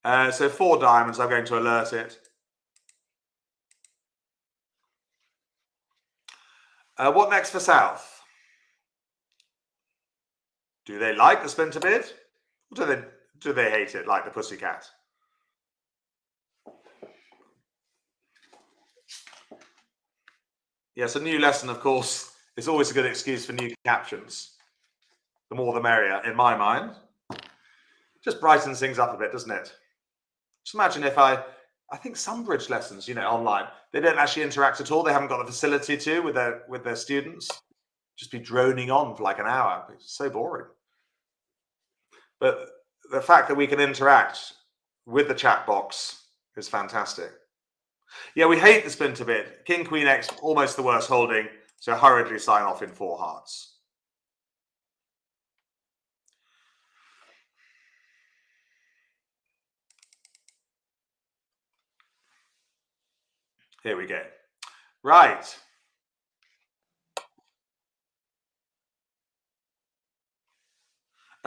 So 4 diamonds, I'm going to alert it. What next for South? Do they like the splinter bid? Or do they hate it like the pussycat? Yes, a new lesson, of course, is always a good excuse for new captions. The more the merrier, in my mind. Just brightens things up a bit, doesn't it? Just imagine if I think some bridge lessons, online, they don't actually interact at all. They haven't got the facility to with their students. Just be droning on for like an hour. It's so boring. But the fact that we can interact with the chat box is fantastic. Yeah, we hate the splinter bid. King, Queen, X, almost the worst holding. So hurriedly sign off in 4 hearts. Here we go. Right.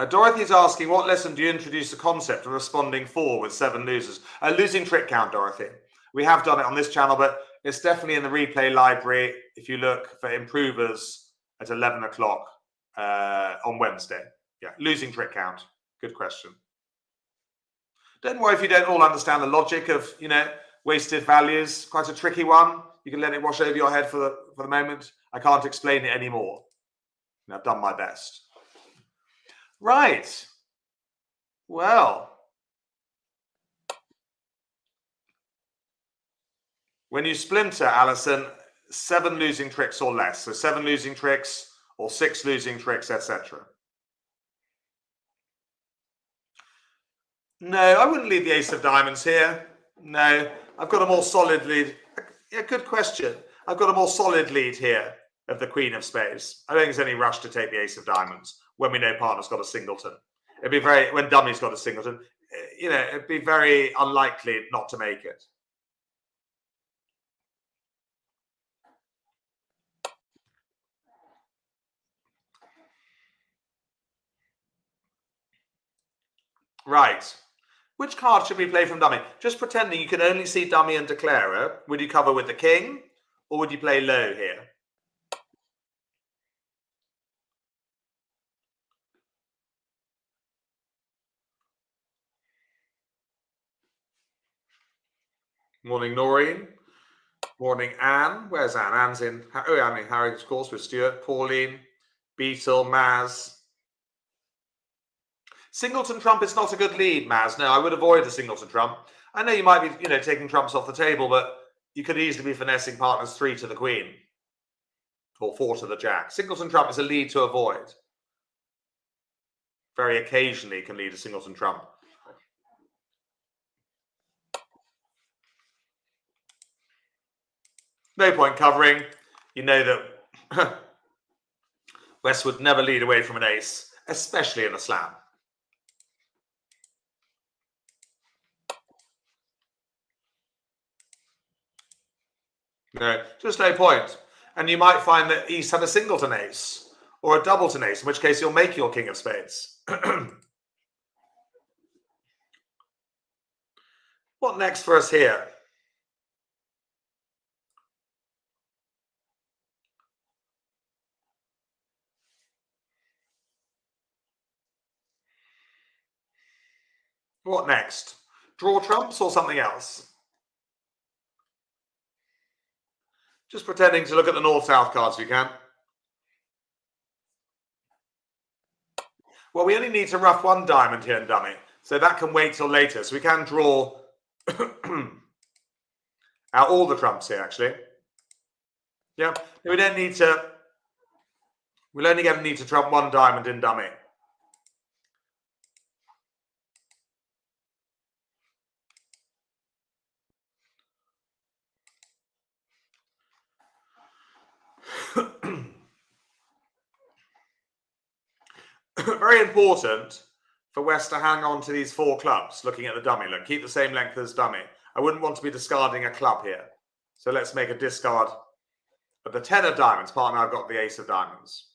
Dorothy's asking, what lesson do you introduce the concept of responding 4 with 7 losers? Losing trick count, Dorothy. We have done it on this channel, but it's definitely in the replay library if you look for improvers at 11 o'clock on Wednesday. Yeah, losing trick count. Good question. Don't worry if you don't all understand the logic of, wasted values. Quite a tricky one. You can let it wash over your head for the moment. I can't explain it anymore. I've done my best. Right. Well, when you splinter, Alison, 7 losing tricks or less. So 7 losing tricks or 6 losing tricks, etc. No, I wouldn't leave the ace of diamonds here. No, I've got a more solid lead. Yeah, good question. I've got a more solid lead here of the queen of spades. I don't think there's any rush to take the ace of diamonds when we know partner's got a singleton. It'd be when dummy's got a singleton, it'd be very unlikely not to make it. Right. Which card should we play from dummy? Just pretending you can only see dummy and declarer. Would you cover with the king or would you play low here? Morning, Noreen. Morning, Anne. Where's Anne? Anne's in. Oh, I mean, Harry, of course, with Stuart, Pauline, Beetle, Maz. Singleton trump is not a good lead, Maz. No, I would avoid a singleton trump. I know you might be, taking trumps off the table, but you could easily be finessing partners 3 to the queen or 4 to the jack. Singleton trump is a lead to avoid. Very occasionally can lead a singleton trump. No point covering. You know that West would never lead away from an ace, especially in a slam. No, just no point. And you might find that East had a singleton ace or a doubleton ace, in which case you'll make your king of spades. What next for us here? What next? Draw trumps or something else? Just pretending to look at the north-south cards if you can. Well, we only need to rough 1 diamond here in dummy, so that can wait till later. So we can draw out all the trumps here, actually. Yeah, we don't need to. We'll only need to trump 1 diamond in dummy. Very important for West to hang on to these 4 clubs, looking at the dummy. Look, keep the same length as dummy. I wouldn't want to be discarding a club here. So let's make a discard of the 10 of diamonds. Partner, I've got the ace of diamonds.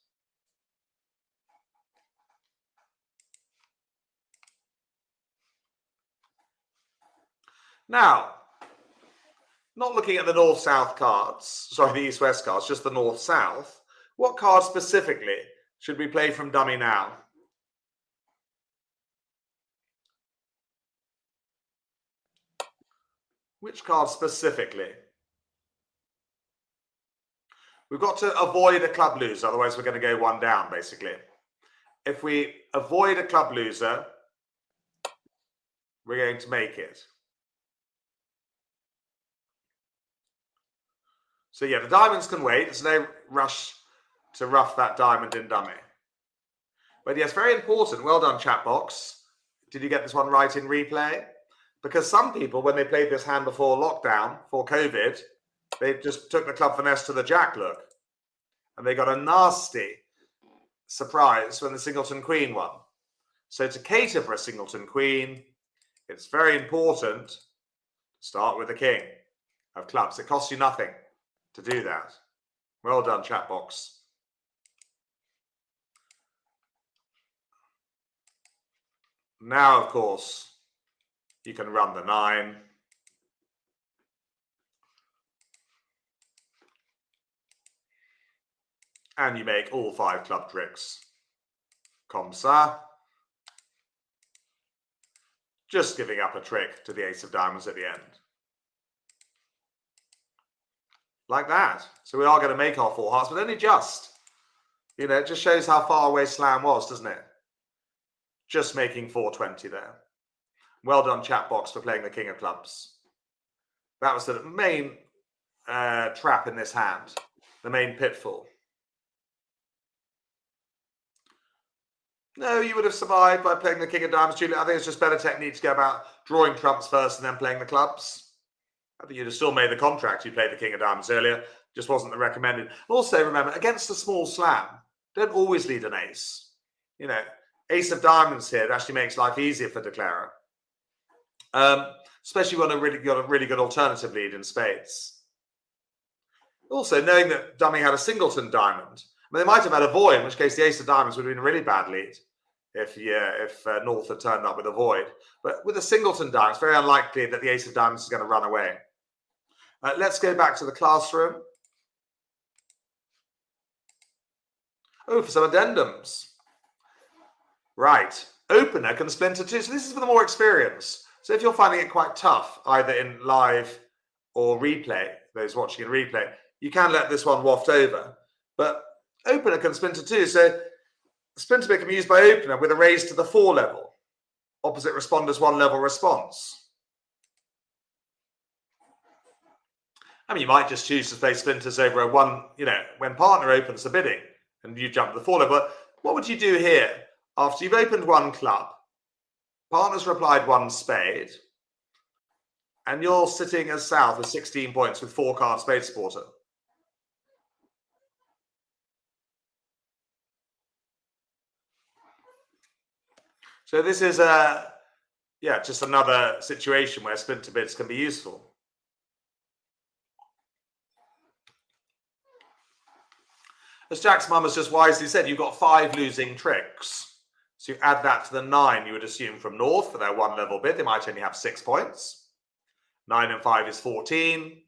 Now, not looking at the north-south cards, sorry, the east-west cards, just the north-south. What card specifically should we play from dummy now? Which card specifically? We've got to avoid a club loser, otherwise we're going to go one down, basically. If we avoid a club loser, we're going to make it. So yeah, the diamonds can wait. There's no rush to rough that diamond in dummy. But yes, very important. Well done, chat box. Did you get this one right in replay? Because some people, when they played this hand before lockdown, before COVID, they just took the club finesse to the jack look. And they got a nasty surprise when the singleton queen won. So to cater for a singleton queen, it's very important to start with the king of clubs. It costs you nothing to do that. Well done, chat box. Now, of course, you can run the 9. And you make all 5 club tricks. Comme ça. Just giving up a trick to the ace of diamonds at the end. Like that. So we are going to make our 4 hearts, but only just. You know, it just shows how far away Slam was, doesn't it? Just making 420 there. Well done, chat box, for playing the king of clubs. That was the main trap in this hand. The main pitfall. No, you would have survived by playing the king of diamonds, Julian. I think it's just better technique to go about drawing trumps first and then playing the clubs. I think you'd have still made the contract. You played the king of diamonds earlier. Just wasn't the recommended. Also, remember, against the small slam, don't always lead an ace. You know, ace of diamonds here, it actually makes life easier for declarer. Especially when you've got a really good alternative lead in spades. Also, knowing that dummy had a singleton diamond, I mean, they might have had a void, in which case the ace of diamonds would have been a really bad lead if North had turned up with a void. But with a singleton diamond, it's very unlikely that the ace of diamonds is going to run away. Let's go back to the classroom. Oh, for some addendums. Right. Opener can splinter too. So this is for the more experienced. So if you're finding it quite tough, either in live or replay, those watching in replay, you can let this one waft over. But opener can splinter too. So splinter bit can be used by opener with a raise to the 4 level. Opposite responders 1 level response. I mean, you might just choose to play splinters over a 1, you know, when partner opens the bidding and you jump to the 4 level. But what would you do here? After you've opened 1 club, partner's replied 1 spade, and you're sitting as south with 16 points with 4 card spade supporter. So this is just another situation where splinter bids can be useful. As Jack's mum has just wisely said, you've got 5 losing tricks. So you add that to the 9 you would assume from North for their 1 level bid. They might only have 6 points. 9 and 5 is 14.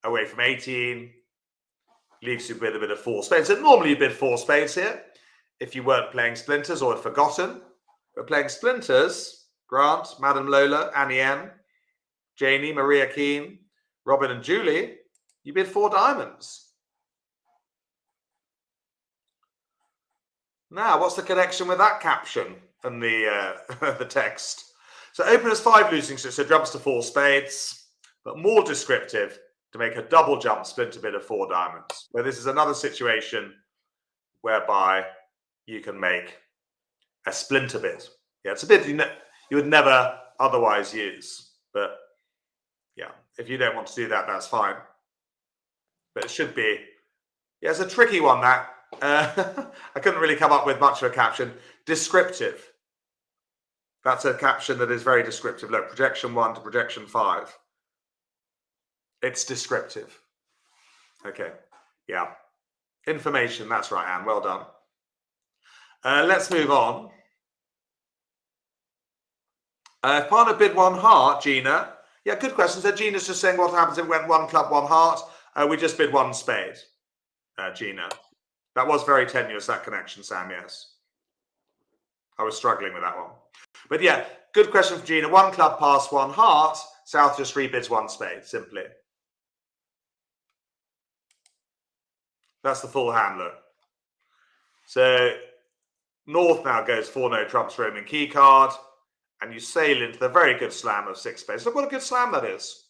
Away from 18. Leaves you with a bit of 4 spades. So normally you bid 4 spades here if you weren't playing splinters or had forgotten. But playing splinters, Grant, Madam Lola, Annie M, Janie, Maria Keane, Robin and Julie, you bid 4 diamonds. Now, what's the connection with that caption and the the text? So opener's 5 losing, so jumps to 4 spades, but more descriptive to make a double jump splinter bid of 4 diamonds. Where this is another situation whereby you can make a splinter bid. Yeah, it's a bid you would never otherwise use. But yeah, if you don't want to do that, that's fine. But it should be, yeah, it's a tricky one, that. I couldn't really come up with much of a caption. Descriptive. That's a caption that is very descriptive. Look, projection 1 to projection 5. It's descriptive. Okay. Yeah. Information. That's right, Anne. Well done. Let's move on. Partner bid 1 heart, Gina. Yeah, good question. So Gina's just saying what happens if it went 1 club, 1 heart. We just bid 1 spade, Gina. That was very tenuous, that connection, Sam, yes. I was struggling with that one. But yeah, good question for Gina. 1 club past 1 heart. South just rebids 1 spade, simply. That's the full hand, look. So North now goes 4-no trumps Roman key card, and you sail into the very good slam of 6 spades. Look what a good slam that is.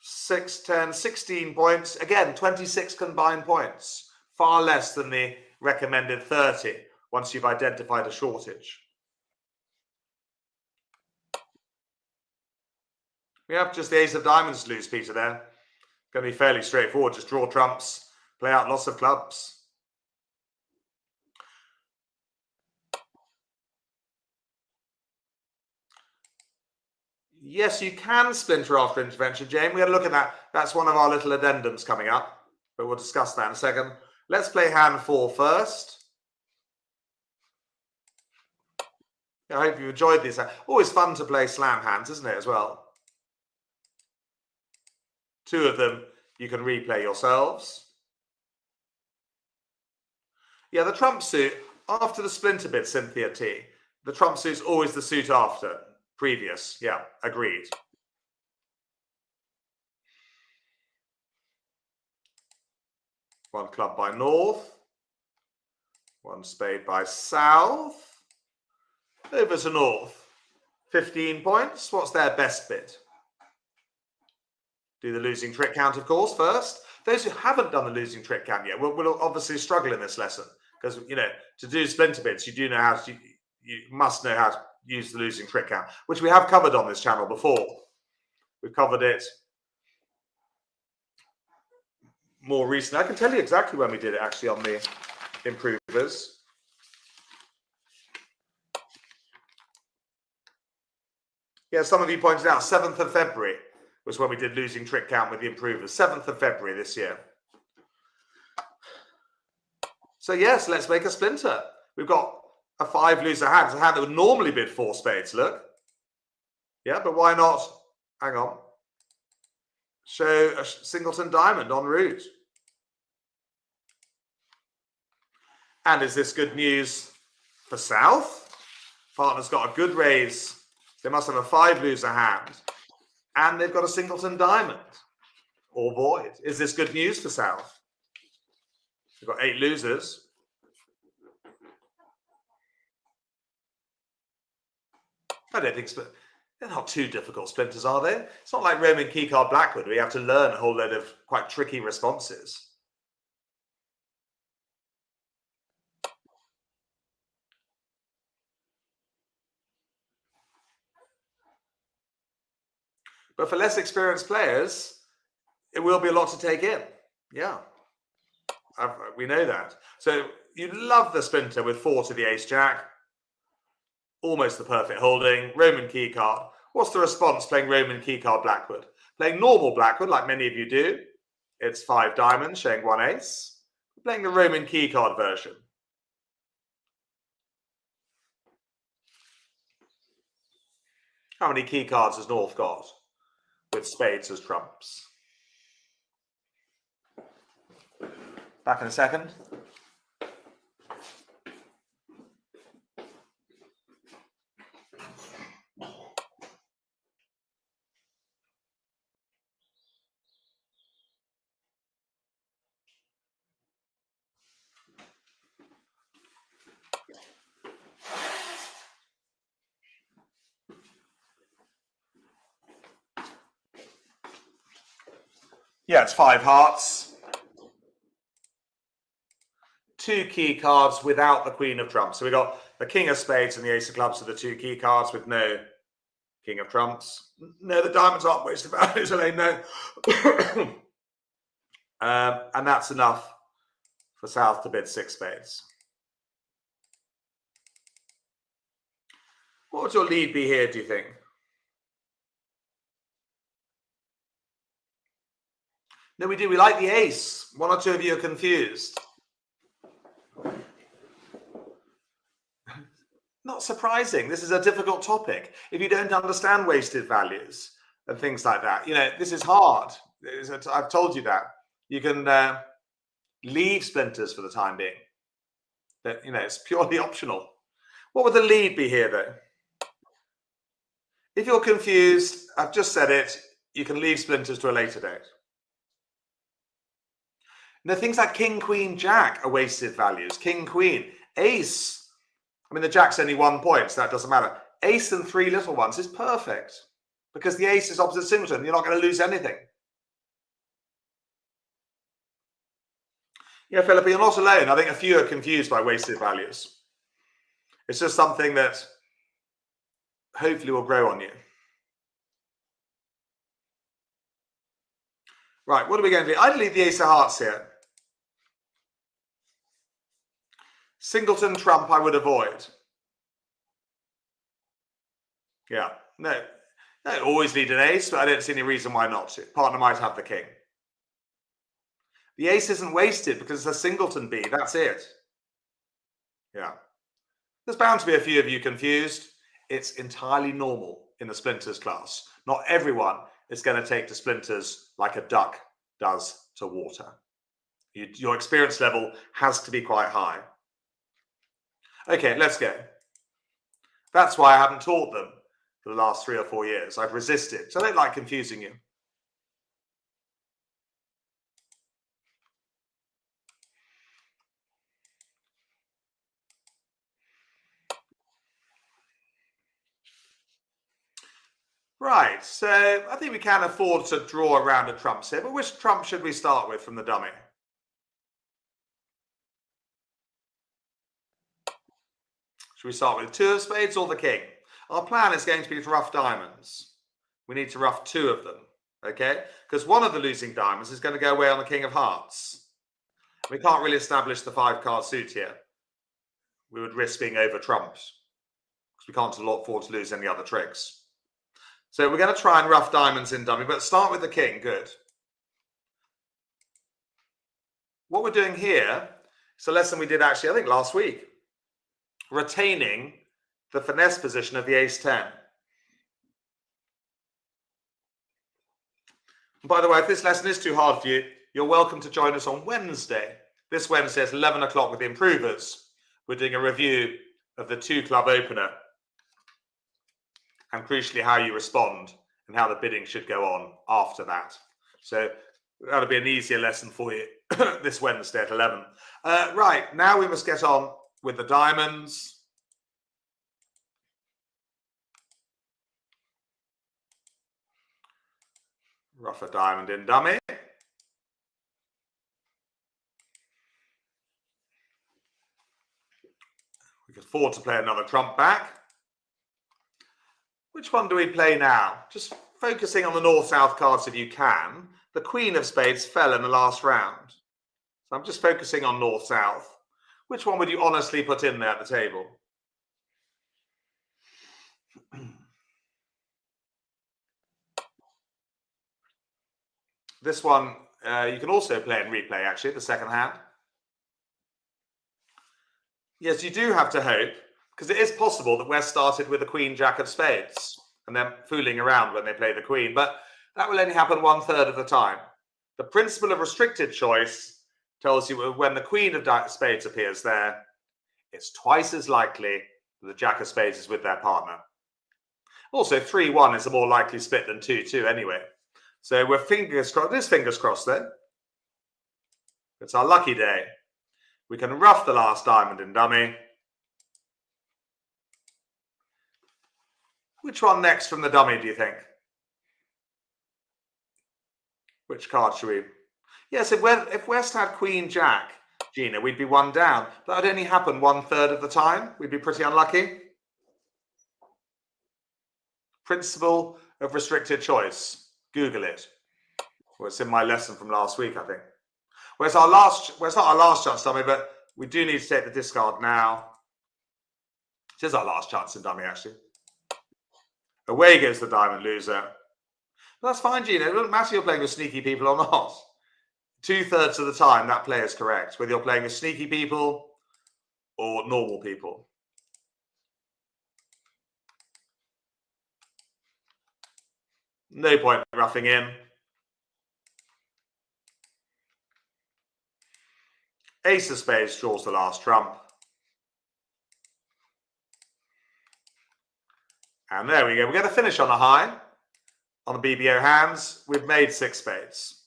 6, 10, 16 points. Again, 26 combined points. Far less than the recommended 30 once you've identified a shortage. We have just the ace of diamonds to lose, Peter, there. Going to be fairly straightforward. Just draw trumps, play out lots of clubs. Yes, you can splinter after intervention, Jane. We had a look at that. That's one of our little addendums coming up, but we'll discuss that in a second. Let's play hand 4 first. I hope you enjoyed these. Always fun to play slam hands, isn't it, as well? 2 of them you can replay yourselves. Yeah, the trump suit, after the splinter bit, Cynthia T. The trump suit's always the suit after. Previous, yeah, agreed. One club by North. One spade by South. Over to North. 15 points. What's their best bid? Do the losing trick count, of course, first. Those who haven't done the losing trick count yet will obviously struggle in this lesson because, you know, to do splinter bits, you do know how to, you must know how to use the losing trick count, which we have covered on this channel before. We've covered it more recently. I can tell you exactly when we did it, actually, on the improvers. Yeah, some of you pointed out 7th of February was when we did losing trick count with the improvers. 7th of February this year. So yes, let's make a splinter. We've got a 5 loser hand. It's a hand that would normally bid 4 spades, look. Yeah, but why not? Hang on. Show a singleton diamond en route. And is this good news for South? Partner's got a good raise. They must have a 5 loser hand. And they've got a singleton diamond. Or void. Is this good news for South? They've got 8 losers. I don't think they're not too difficult splinters, are they? It's not like Roman keycard Blackwood where you have to learn a whole load of quite tricky responses. But for less experienced players, it will be a lot to take in. Yeah, we know that. So you love the splinter with 4 to the ace-jack. Almost the perfect holding. Roman keycard. What's the response playing Roman keycard Blackwood? Playing normal Blackwood, like many of you do, it's 5 diamonds showing 1 ace. Playing the Roman keycard version. How many keycards has North got? With spades as trumps. Back in a second. Yeah, it's 5 hearts. 2 key cards without the Queen of Trumps. So we got the King of Spades and the Ace of Clubs are the 2 key cards with no King of Trumps. No, the diamonds aren't wasted values, so they know. And that's enough for South to bid 6 spades. What would your lead be here, do you think? No, we do. We like the ace. 1 or 2 of you are confused. Not surprising. This is a difficult topic. If you don't understand wasted values and things like that, you know, this is hard. I've told you that. You can leave splinters for the time being. That, you know, it's purely optional. What would the lead be here, though? If you're confused, I've just said it, you can leave splinters to a later date. Now, things like king, queen, jack are wasted values. King, queen, ace. I mean, the jack's only 1 point, so that doesn't matter. Ace and 3 little ones is perfect because the ace is opposite singleton. You're not going to lose anything. Yeah, Philippa, you're not alone. I think a few are confused by wasted values. It's just something that hopefully will grow on you. Right, what are we going to do? I'd leave the ace of hearts here. Singleton trump I would avoid. Yeah, no, always need an ace, but I don't see any reason why not to. Partner might have the king. The ace isn't wasted because it's a singleton B, that's it. Yeah. There's bound to be a few of you confused. It's entirely normal in the splinters class. Not everyone is going to take to splinters like a duck does to water. Your experience level has to be quite high. Okay, let's go. That's why I haven't taught them for the last 3 or 4 years. I've resisted, so I don't like confusing you. Right, so I think we can afford to draw a round of trumps here, but which trump should we start with from the dummy? Should we start with 2 of spades or the king? Our plan is going to be to rough diamonds. We need to rough 2 of them, okay? Because one of the losing diamonds is going to go away on the king of hearts. We can't really establish the 5-card suit here. We would risk being over trumped because we can't afford to lose any other tricks. So we're going to try and rough diamonds in dummy, but start with the king. Good. What we're doing here is a lesson we did actually, I think, last week. Retaining the finesse position of the ace-10. By the way, if this lesson is too hard for you, you're welcome to join us on Wednesday. This Wednesday at 11 o'clock with the improvers. We're doing a review of the 2-club opener and crucially how you respond and how the bidding should go on after that. So that'll be an easier lesson for you this Wednesday at 11. Right, now we must get on with the diamonds. Rough a diamond in dummy. We can afford to play another trump back. Which one do we play now? Just focusing on the north-south cards if you can. The queen of spades fell in the last round. So I'm just focusing on north-south. Which one would you honestly put in there at the table? This one, you can also play and replay, actually, the second hand. Yes, you do have to hope, because it is possible that West started with the queen, jack of spades, and then fooling around when they play the queen, but that will only happen 1/3 of the time. The principle of restricted choice tells you when the queen of spades appears there, it's twice as likely that the jack of spades is with their partner. Also, 3-1 is a more likely split than 2-2 anyway. So we're fingers crossed. This fingers crossed then. It's our lucky day. We can rough the last diamond in dummy. Which one next from the dummy, do you think? Which card should we? Yes, if West had queen, jack, Gina, we'd be 1 down. That would only happen 1/3 of the time. We'd be pretty unlucky. Principle of restricted choice. Google it. Well, it's in my lesson from last week, I think. Well, it's not our last chance dummy, but we do need to take the discard now. It is our last chance in dummy, actually. Away goes the diamond loser. But that's fine, Gina. It doesn't matter if you're playing with sneaky people or not. 2/3 of the time, that play is correct, whether you're playing with sneaky people or normal people. No point roughing in. Ace of spades draws the last trump. And there we go. We're going to finish on a high. On the BBO hands, we've made 6 spades.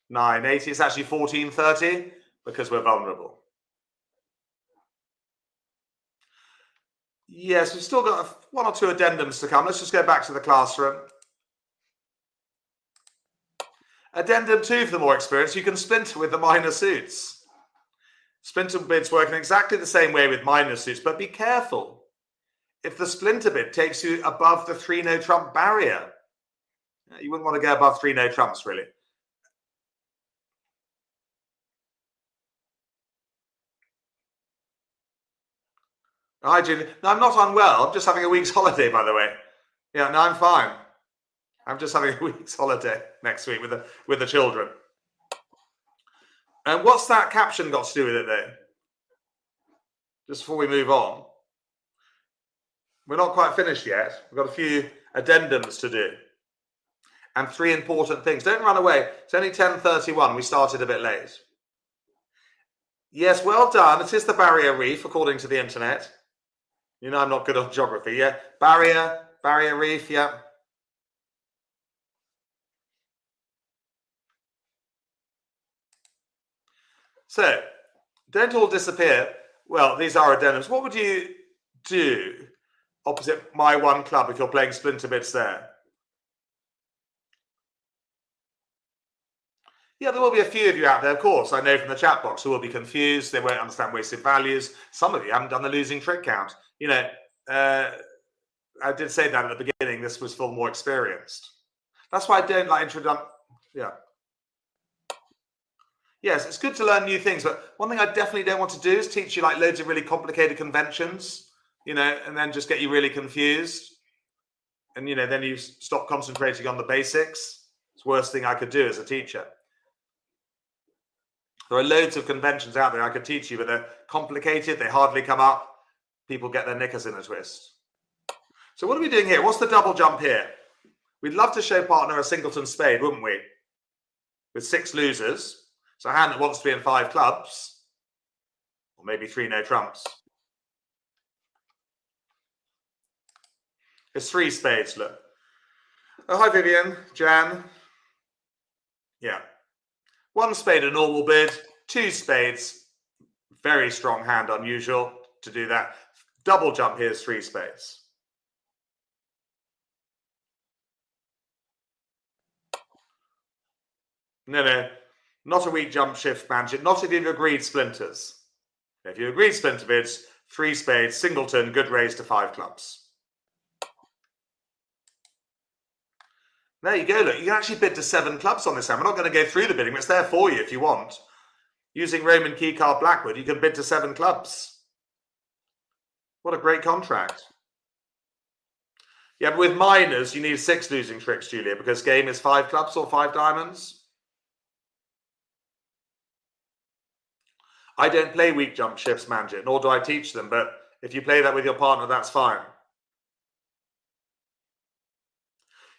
980. It's actually 1430 because we're vulnerable. Yes, we've still got one or two addendums to come. Let's just go back to the classroom. Addendum 2 for the more experienced, you can splinter with the minor suits. Splinter bids work in exactly the same way with minor suits, but be careful. If the splinter bid takes you above the 3 no trump barrier, you wouldn't want to go above 3 no trumps, really. Hi, Julie. No, I'm not unwell. I'm just having a week's holiday, by the way. Yeah, no, I'm fine. I'm just having a week's holiday next week with the children. And what's that caption got to do with it, though? Just before we move on. We're not quite finished yet. We've got a few addendums to do. And 3 important things. Don't run away. It's only 10:31. We started a bit late. Yes, well done. It is the barrier reef, according to the internet. You know I'm not good on geography, yeah? Barrier reef, yeah. So, don't all disappear. Well, these are addendums. What would you do opposite my one club if you're playing splinter bits there? Yeah, there will be a few of you out there, of course. I know from the chat box who will be confused. They won't understand wasted values. Some of you haven't done the losing trick count. You know, I did say that at the beginning. This was for more experienced. That's why I don't like introduction. Yeah. Yes, it's good to learn new things, but one thing I definitely don't want to do is teach you like loads of really complicated conventions, you know, and then just get you really confused. And, you know, then you stop concentrating on the basics. It's the worst thing I could do as a teacher. There are loads of conventions out there I could teach you, but they're complicated. They hardly come up. People get their knickers in a twist. So what are we doing here? What's the double jump here? We'd love to show partner a singleton spade, wouldn't we? With 6 losers. So a hand that wants to be in 5 clubs. Or maybe 3 no trumps. It's 3 spades, look. Oh, hi, Vivian. Jan. Yeah. 1 spade, a normal bid. 2 spades. Very strong hand, unusual to do that. Double jump here is 3 spades. No, not a weak jump shift manship. Not if you've agreed splinters. If you agreed splinter bids, 3 spades, singleton, good raise to 5 clubs. There you go. Look, you can actually bid to 7 clubs on this hand. We're not going to go through the bidding, but it's there for you if you want. Using Roman keycard Blackwood, you can bid to 7 clubs. What a great contract. Yeah, but with minors, you need 6 losing tricks, Julia, because game is 5 clubs or 5 diamonds. I don't play weak jump shifts, Manjit, nor do I teach them, but if you play that with your partner, that's fine.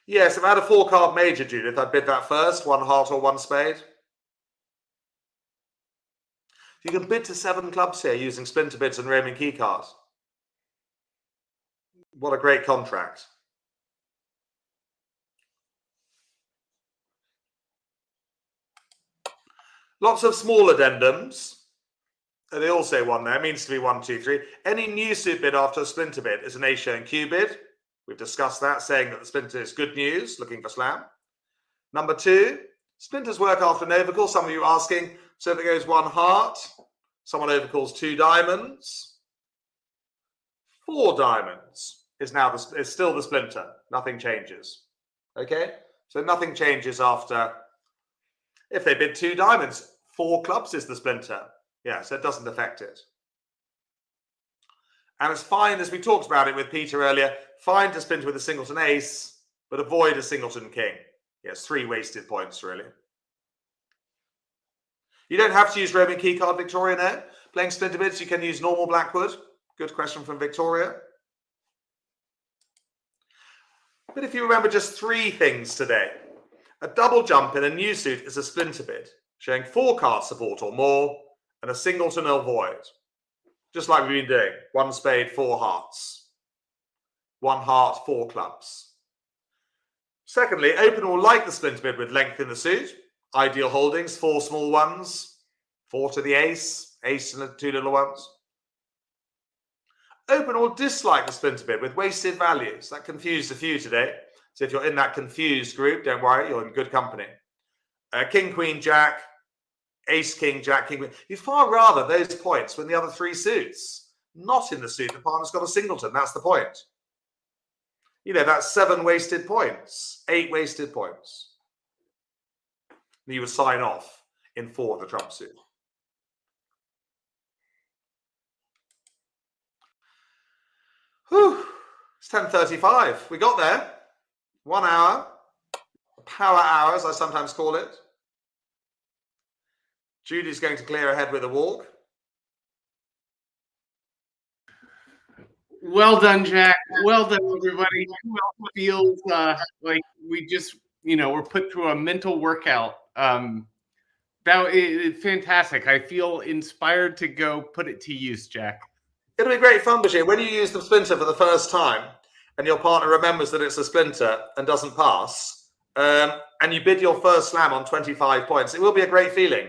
Yes, if I had a 4-card major, Judith, I'd bid that first, 1 heart or 1 spade. You can bid to 7 clubs here using splinter bids and Roman keycards. What a great contract. Lots of small addendums. They all say 1 there. It means to be 1, 2, 3. Any new suit bid after a splinter bid is an A showing Q bid. We've discussed that, saying that the splinter is good news, looking for slam. Number 2, splinters work after an overcall. Some of you are asking, so if it goes 1 heart, someone overcalls 2 diamonds. 4 diamonds is still the splinter. Nothing changes. Okay? So nothing changes after, if they bid 2 diamonds, 4 clubs is the splinter. Yeah, so it doesn't affect it. And it's fine, as we talked about it with Peter earlier, fine to splinter with a singleton ace, but avoid a singleton king. Yes, 3 wasted points, really. You don't have to use Roman keycard, Victoria, no. Playing splinter bids, you can use normal Blackwood. Good question from Victoria. But if you remember just 3 things today, a double jump in a new suit is a splinter bid, showing 4 card support or more, and a singleton or void. Just like we've been doing. 1 spade, 4 hearts. 1 heart, 4 clubs. Secondly, open will like the splinter bid with length in the suit. Ideal holdings, 4 small ones, 4 to the ace, ace and the 2 little ones. Open or dislike the splinter bid with wasted values. That confused a few today. So if you're in that confused group, don't worry, you're in good company. King, queen, jack, ace, king, jack, king, queen. You'd far rather those points when the other 3 suits. Not in the suit, the partner's got a singleton. That's the point. That's 7 wasted points, 8 wasted points. You would sign off in 4 of the trump suit. Whew, it's 10:35. We got there. 1 hour. Power hour, as I sometimes call it. Judy's going to clear ahead with a walk. Well done, Jack. Well done, everybody. Who else feels like we just, we're put through a mental workout? That is fantastic. I feel inspired to go put it to use, Jack. It'll be great fun, Bashir. When you use the splinter for the first time and your partner remembers that it's a splinter and doesn't pass, and you bid your first slam on 25 points, it will be a great feeling.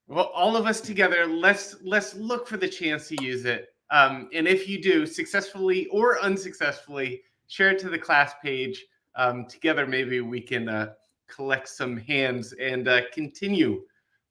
Well, all of us together, let's look for the chance to use it. And if you do, successfully or unsuccessfully, share it to the class page. Together, maybe we can collect some hands and continue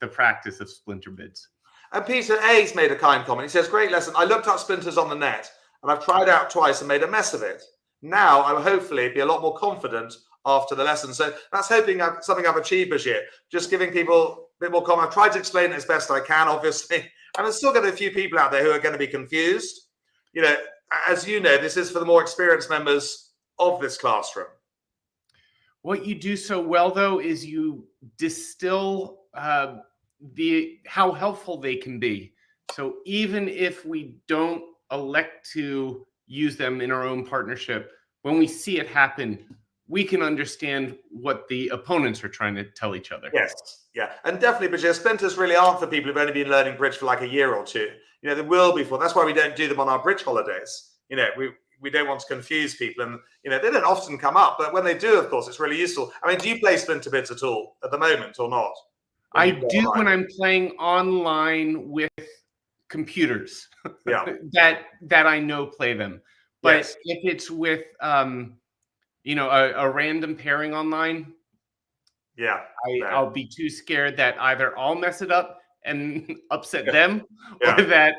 the practice of splinter bids. And Peter A's made a kind comment. He says, great lesson. I looked up splinters on the net and I've tried out twice and made a mess of it. Now I'll hopefully be a lot more confident after the lesson. So that's hoping something I've achieved this year. Just giving people a bit more comment. I've tried to explain it as best I can, obviously. And there's still going to be a few people out there who are going to be confused. As you know, this is for the more experienced members of this classroom. What you do so well, though, is you distill how helpful they can be. So even if we don't elect to use them in our own partnership, when we see it happen, we can understand what the opponents are trying to tell each other. Yes, yeah. And definitely, but splinters really aren't for people who've only been learning bridge for like a year or two. There will be for. That's why we don't do them on our bridge holidays. We don't want to confuse people, and they don't often come up, but when they do, of course, it's really useful. I mean, do you play splinter bids at all at the moment or not? I do when I'm playing online with computers. Yeah. that I know play them. But yes. If it's with a random pairing online, yeah, I'll be too scared that either I'll mess it up and upset them, or that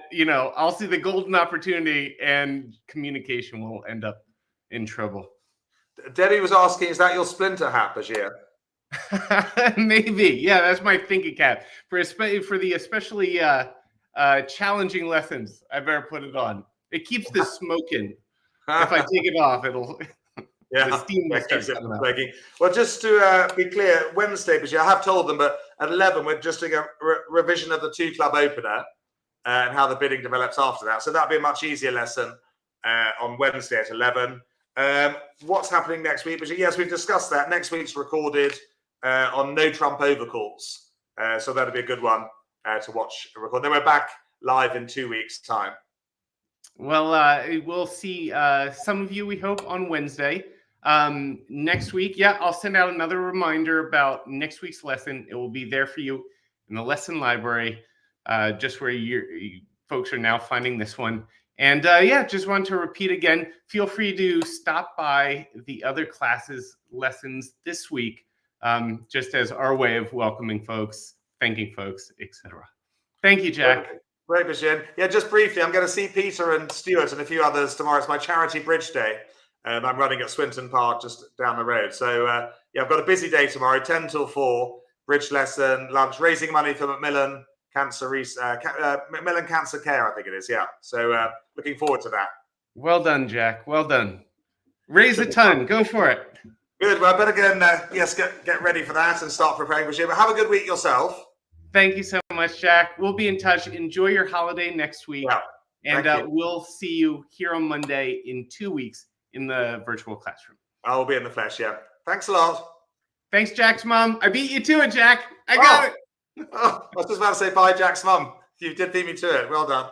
I'll see the golden opportunity and communication will end up in trouble. Debbie was asking, is that your splinter hat, Bashir? Maybe, yeah. That's my thinking cap for the especially challenging lessons. I better put it on. It keeps the smoke in. If I take it off, it'll. The steam will start coming out. Well, just to be clear, Wednesday, Bashir, I have told them, but at 11 we're just doing a revision of the 2-club opener and how the bidding develops after that. So that'll be a much easier lesson on Wednesday at 11. What's happening next week? Bashir? Yes, we've discussed that. Next week's recorded on no Trump overcalls. So that'll be a good one to watch and record. Then we're back live in 2 weeks' time. Well, we'll see some of you, we hope, on Wednesday. Next week, I'll send out another reminder about next week's lesson. It will be there for you in the lesson library, just where you folks are now finding this one. And just want to repeat again, feel free to stop by the other classes lessons this week, just as our way of welcoming folks, thanking folks, etc. Thank you, Jack. Great, Bashir. Yeah, just briefly, I'm going to see Peter and Stuart and a few others tomorrow. It's my charity bridge day. I'm running at Swinton Park, just down the road. So, I've got a busy day tomorrow, 10 till 4, bridge lesson, lunch, raising money for Macmillan Macmillan Cancer Care, I think it is. Yeah. So, looking forward to that. Well done, Jack. Well done. Raise a ton. Go for it. Good. Well, I better go and get ready for that and start preparing for Bashir. But have a good week yourself. Thank you so much, Jack. We'll be in touch. Enjoy your holiday next week. Yeah. And we'll see you here on Monday in 2 weeks in the virtual classroom. I'll be in the flesh, yeah. Thanks a lot. Thanks, Jack's mom. I beat you to it, Jack. I got it. I was just about to say bye, Jack's mum. You did beat me to it. Well done.